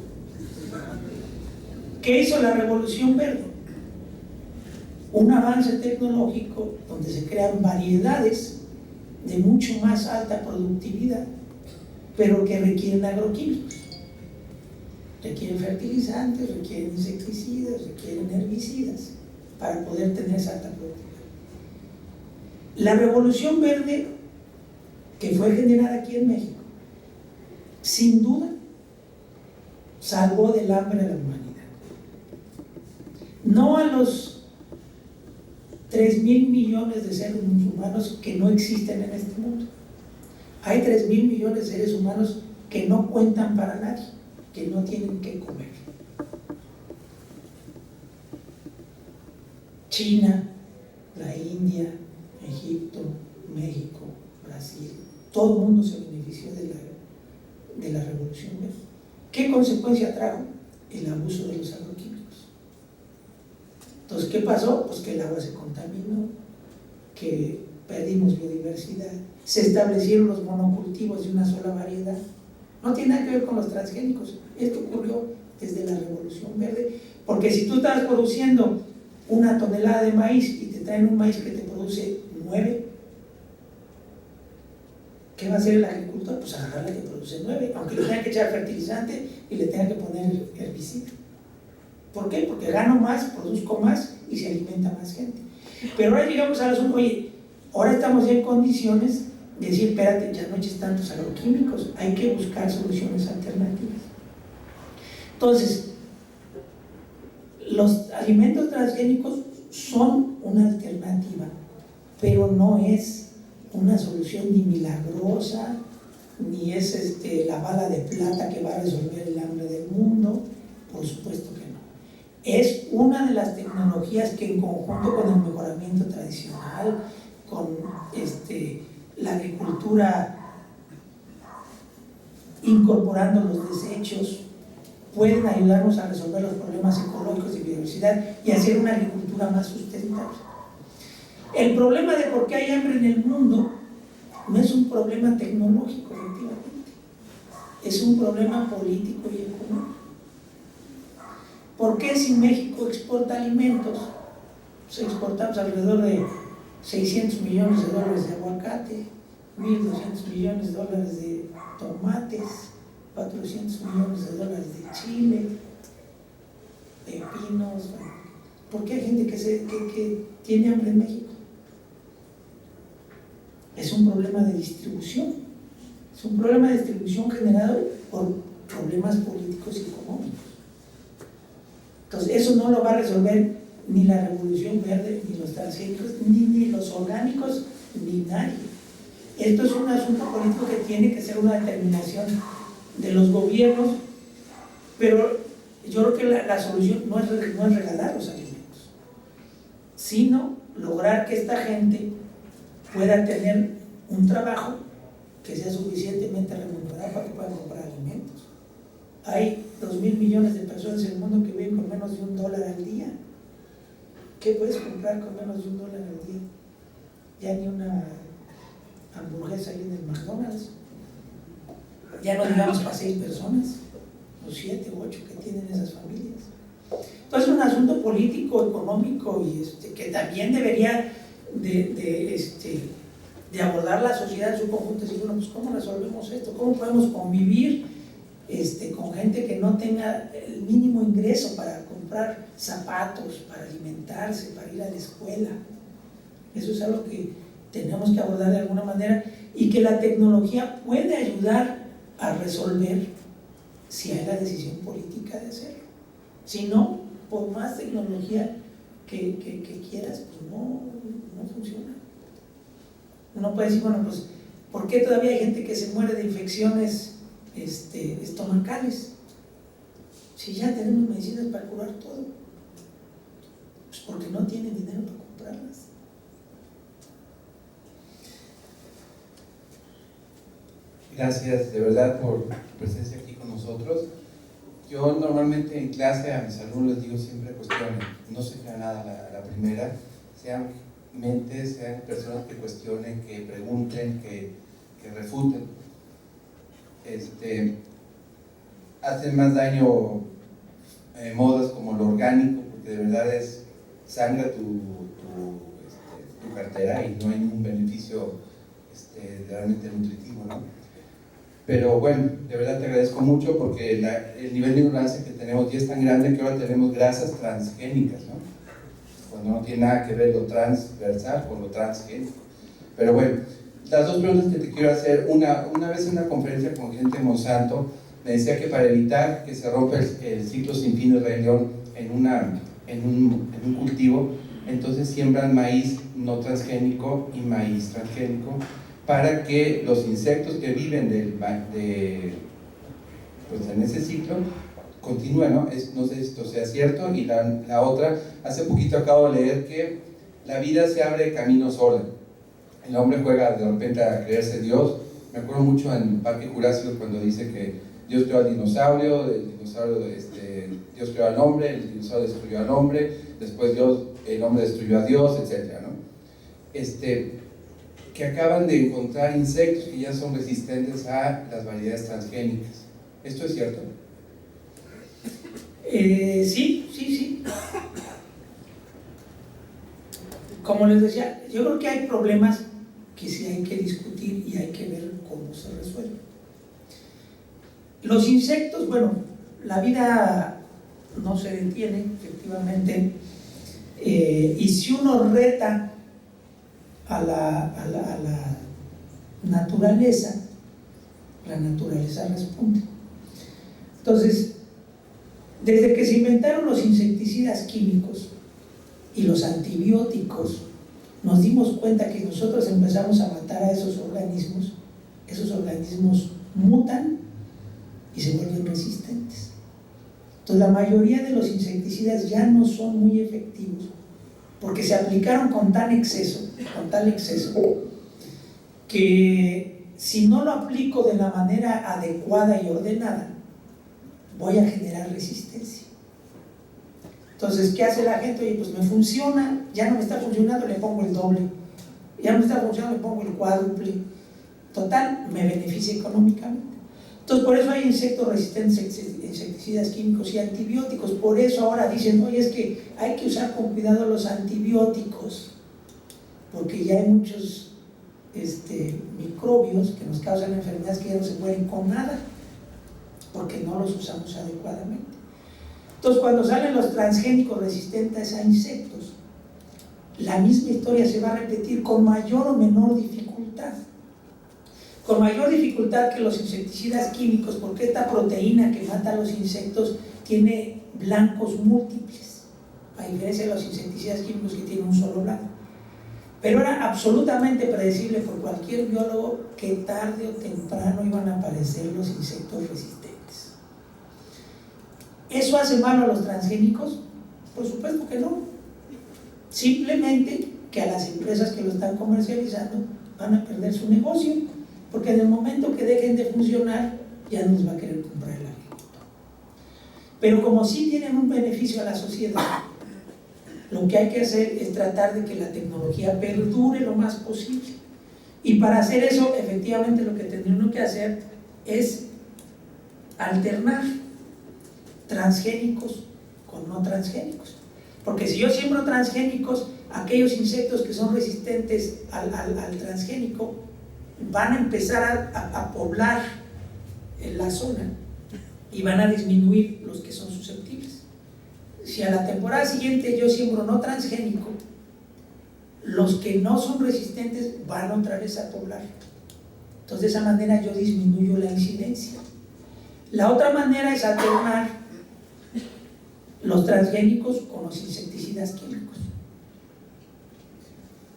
¿Qué hizo la Revolución Verde? Un avance tecnológico donde se crean variedades de mucho más alta productividad, pero que requieren agroquímicos, requieren fertilizantes, requieren insecticidas, requieren herbicidas para poder tener esa alta productividad. La Revolución Verde, que fue generada aquí en México, sin duda salvó del hambre a la humanidad. No a los 3.000 millones de seres humanos que no existen en este mundo. Hay 3.000 millones de seres humanos que no cuentan para nadie, que no tienen que comer. China, la India, Egipto, México, Brasil, todo el mundo se benefició de la Revolución Verde. ¿Qué consecuencia trajo? El abuso de los agroquímicos. Entonces, ¿qué pasó? Pues que el agua se contaminó, que perdimos biodiversidad, se establecieron los monocultivos de una sola variedad. No tiene nada que ver con los transgénicos. Esto ocurrió desde la Revolución Verde, porque si tú estás produciendo 1 tonelada de maíz y te traen un maíz que te produce 9, ¿qué va a hacer el agricultor? Pues agarrar la que produce 9, aunque le tenga que echar fertilizante y le tenga que poner herbicida. ¿Por qué? Porque gano más, produzco más y se alimenta más gente. Pero ahora llegamos al asunto, oye, ahora estamos ya en condiciones de decir, espérate, ya no eches tantos agroquímicos, hay que buscar soluciones alternativas. Entonces, los alimentos transgénicos son una alternativa, pero no es una solución ni milagrosa, ni es la bala de plata que va a resolver el hambre del mundo, por supuesto que no. Es una de las tecnologías que en conjunto con el mejoramiento tradicional, con la agricultura incorporando los desechos, pueden ayudarnos a resolver los problemas ecológicos de biodiversidad y hacer una agricultura más sustentable. El problema de por qué hay hambre en el mundo no es un problema tecnológico, efectivamente, es un problema político y económico. ¿Por qué si México exporta alimentos? Pues exportamos alrededor de 600 millones de dólares de aguacate, 1.200 millones de dólares de tomates, 400 millones de dólares de chile, pepinos? ¿Por qué hay gente que tiene hambre en México? Es un problema de distribución, es un problema de distribución generado por problemas políticos y económicos. Entonces, eso no lo va a resolver ni la Revolución Verde, ni los transgénicos, ni los orgánicos, ni nadie. Esto es un asunto político que tiene que ser una determinación de los gobiernos, pero yo creo que la solución no es regalar los alimentos, sino lograr que esta gente pueda tener un trabajo que sea suficientemente remunerado para que puedan comprar alimentos. Hay 2.000 millones de personas en el mundo que viven con menos de $1 al día. ¿Qué puedes comprar con menos de $1 al día? Ya ni una hamburguesa ahí en el McDonald's. Ya no digamos para 6 personas, los 7 u 8 que tienen esas familias. Entonces es un asunto político, económico y que también debería de abordar la sociedad en su conjunto y decir, bueno, pues ¿cómo resolvemos esto? ¿Cómo podemos convivir con gente que no tenga el mínimo ingreso para comprar zapatos, para alimentarse, para ir a la escuela? Eso es algo que tenemos que abordar de alguna manera y que la tecnología puede ayudar a resolver si hay la decisión política de hacerlo. Si no, por más tecnología que quieras, pues no funciona. Uno puede decir, bueno, pues ¿por qué todavía hay gente que se muere de infecciones estomacales? Si ya tenemos medicinas para curar todo, pues porque no tienen dinero para comprarlas. Gracias de verdad por tu presencia aquí con nosotros. Yo normalmente en clase a mis alumnos les digo siempre cuestionen, no se crea nada a la primera, sean mentes, sean personas que cuestionen, que pregunten, que refuten. Hacen más daño modas como sangra tu cartera y no hay ningún beneficio realmente nutritivo, ¿no? Pero bueno, de verdad te agradezco mucho porque el nivel de ignorancia que tenemos ya es tan grande que ahora tenemos grasas transgénicas, ¿no? Cuando no tiene nada que ver lo transversal con lo transgénico. Pero bueno, las dos preguntas que te quiero hacer, una vez en una conferencia con gente de Monsanto, me decía que para evitar que se rompa el ciclo sin fin de Rey León en un cultivo, entonces siembran maíz no transgénico y maíz transgénico para que los insectos que viven pues en ese ciclo continúen, ¿no? No sé si esto sea cierto. Y la otra, hace poquito acabo de leer que la vida se abre camino sola. El hombre juega de repente a creerse Dios. Me acuerdo mucho en Parque Jurásico cuando dice que Dios creó al dinosaurio, Dios creó al hombre, el dinosaurio destruyó al hombre, después el hombre destruyó a Dios, etc., ¿no? Que acaban de encontrar insectos que ya son resistentes a las variedades transgénicas. ¿Esto es cierto? Sí. Como les decía, yo creo que hay problemas que sí hay que discutir y hay que ver cómo se resuelven. Los insectos, bueno, la vida no se detiene, efectivamente, y si uno reta a la naturaleza, la naturaleza responde. Entonces, desde que se inventaron los insecticidas químicos y los antibióticos, nos dimos cuenta que nosotros empezamos a matar a esos organismos mutan y se vuelven resistentes. Entonces la mayoría de los insecticidas ya no son muy efectivos porque se aplicaron con tal exceso que si no lo aplico de la manera adecuada y ordenada, voy a generar resistencia. Entonces, ¿qué hace la gente? Oye, pues me funciona, ya no me está funcionando, le pongo el doble, ya no me está funcionando, le pongo el cuádruple. Total, me beneficia económicamente. Entonces, por eso hay insectos resistentes a insecticidas químicos y antibióticos. Por eso ahora dicen, oye, es que hay que usar con cuidado los antibióticos, porque ya hay muchos microbios que nos causan enfermedades que ya no se mueren con nada, porque no los usamos adecuadamente. Entonces, cuando salen los transgénicos resistentes a insectos, la misma historia se va a repetir con mayor o menor dificultad. Con mayor dificultad que los insecticidas químicos, porque esta proteína que mata a los insectos tiene blancos múltiples, a diferencia de los insecticidas químicos que tienen un solo blanco. Pero era absolutamente predecible por cualquier biólogo que tarde o temprano iban a aparecer los insectos resistentes. ¿Eso hace malo a los transgénicos? Por supuesto que no. Simplemente que a las empresas que lo están comercializando van a perder su negocio, porque en el momento que dejen de funcionar ya no les va a querer comprar el agricultor. Pero como sí tienen un beneficio a la sociedad, lo que hay que hacer es tratar de que la tecnología perdure lo más posible. Y para hacer eso, efectivamente lo que tendríamos que hacer es alternar transgénicos con no transgénicos. Porque si yo siembro transgénicos, aquellos insectos que son resistentes al transgénico van a empezar a poblar la zona y van a disminuir los que son susceptibles. Si a la temporada siguiente yo siembro no transgénico, los que no son resistentes van otra vez a poblar. Entonces de esa manera yo disminuyo la incidencia. La otra manera es alternar los transgénicos con los insecticidas químicos.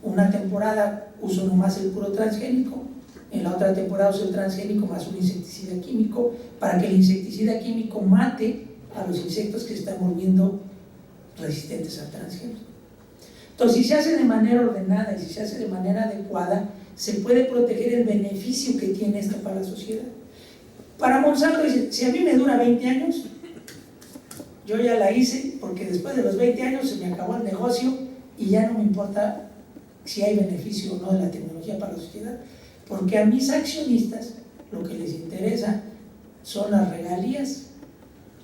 Una temporada uso nomás el puro transgénico, en la otra temporada uso el transgénico más un insecticida químico, para que el insecticida químico mate a los insectos que se están volviendo resistentes al transgénico. Entonces, si se hace de manera ordenada y si se hace de manera adecuada, se puede proteger el beneficio que tiene esto para la sociedad. Para Monsanto, si a mí me dura 20 años, yo ya la hice, porque después de los 20 años se me acabó el negocio y ya no me importa si hay beneficio o no de la tecnología para la sociedad, porque a mis accionistas lo que les interesa son las regalías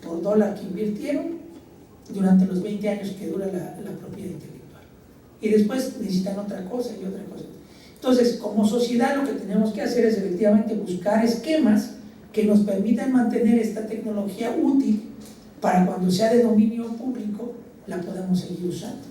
por dólar que invirtieron durante los 20 años que dura la propiedad intelectual. Y después necesitan otra cosa y otra cosa. Entonces, como sociedad lo que tenemos que hacer es efectivamente buscar esquemas que nos permitan mantener esta tecnología útil para cuando sea de dominio público la podamos seguir usando.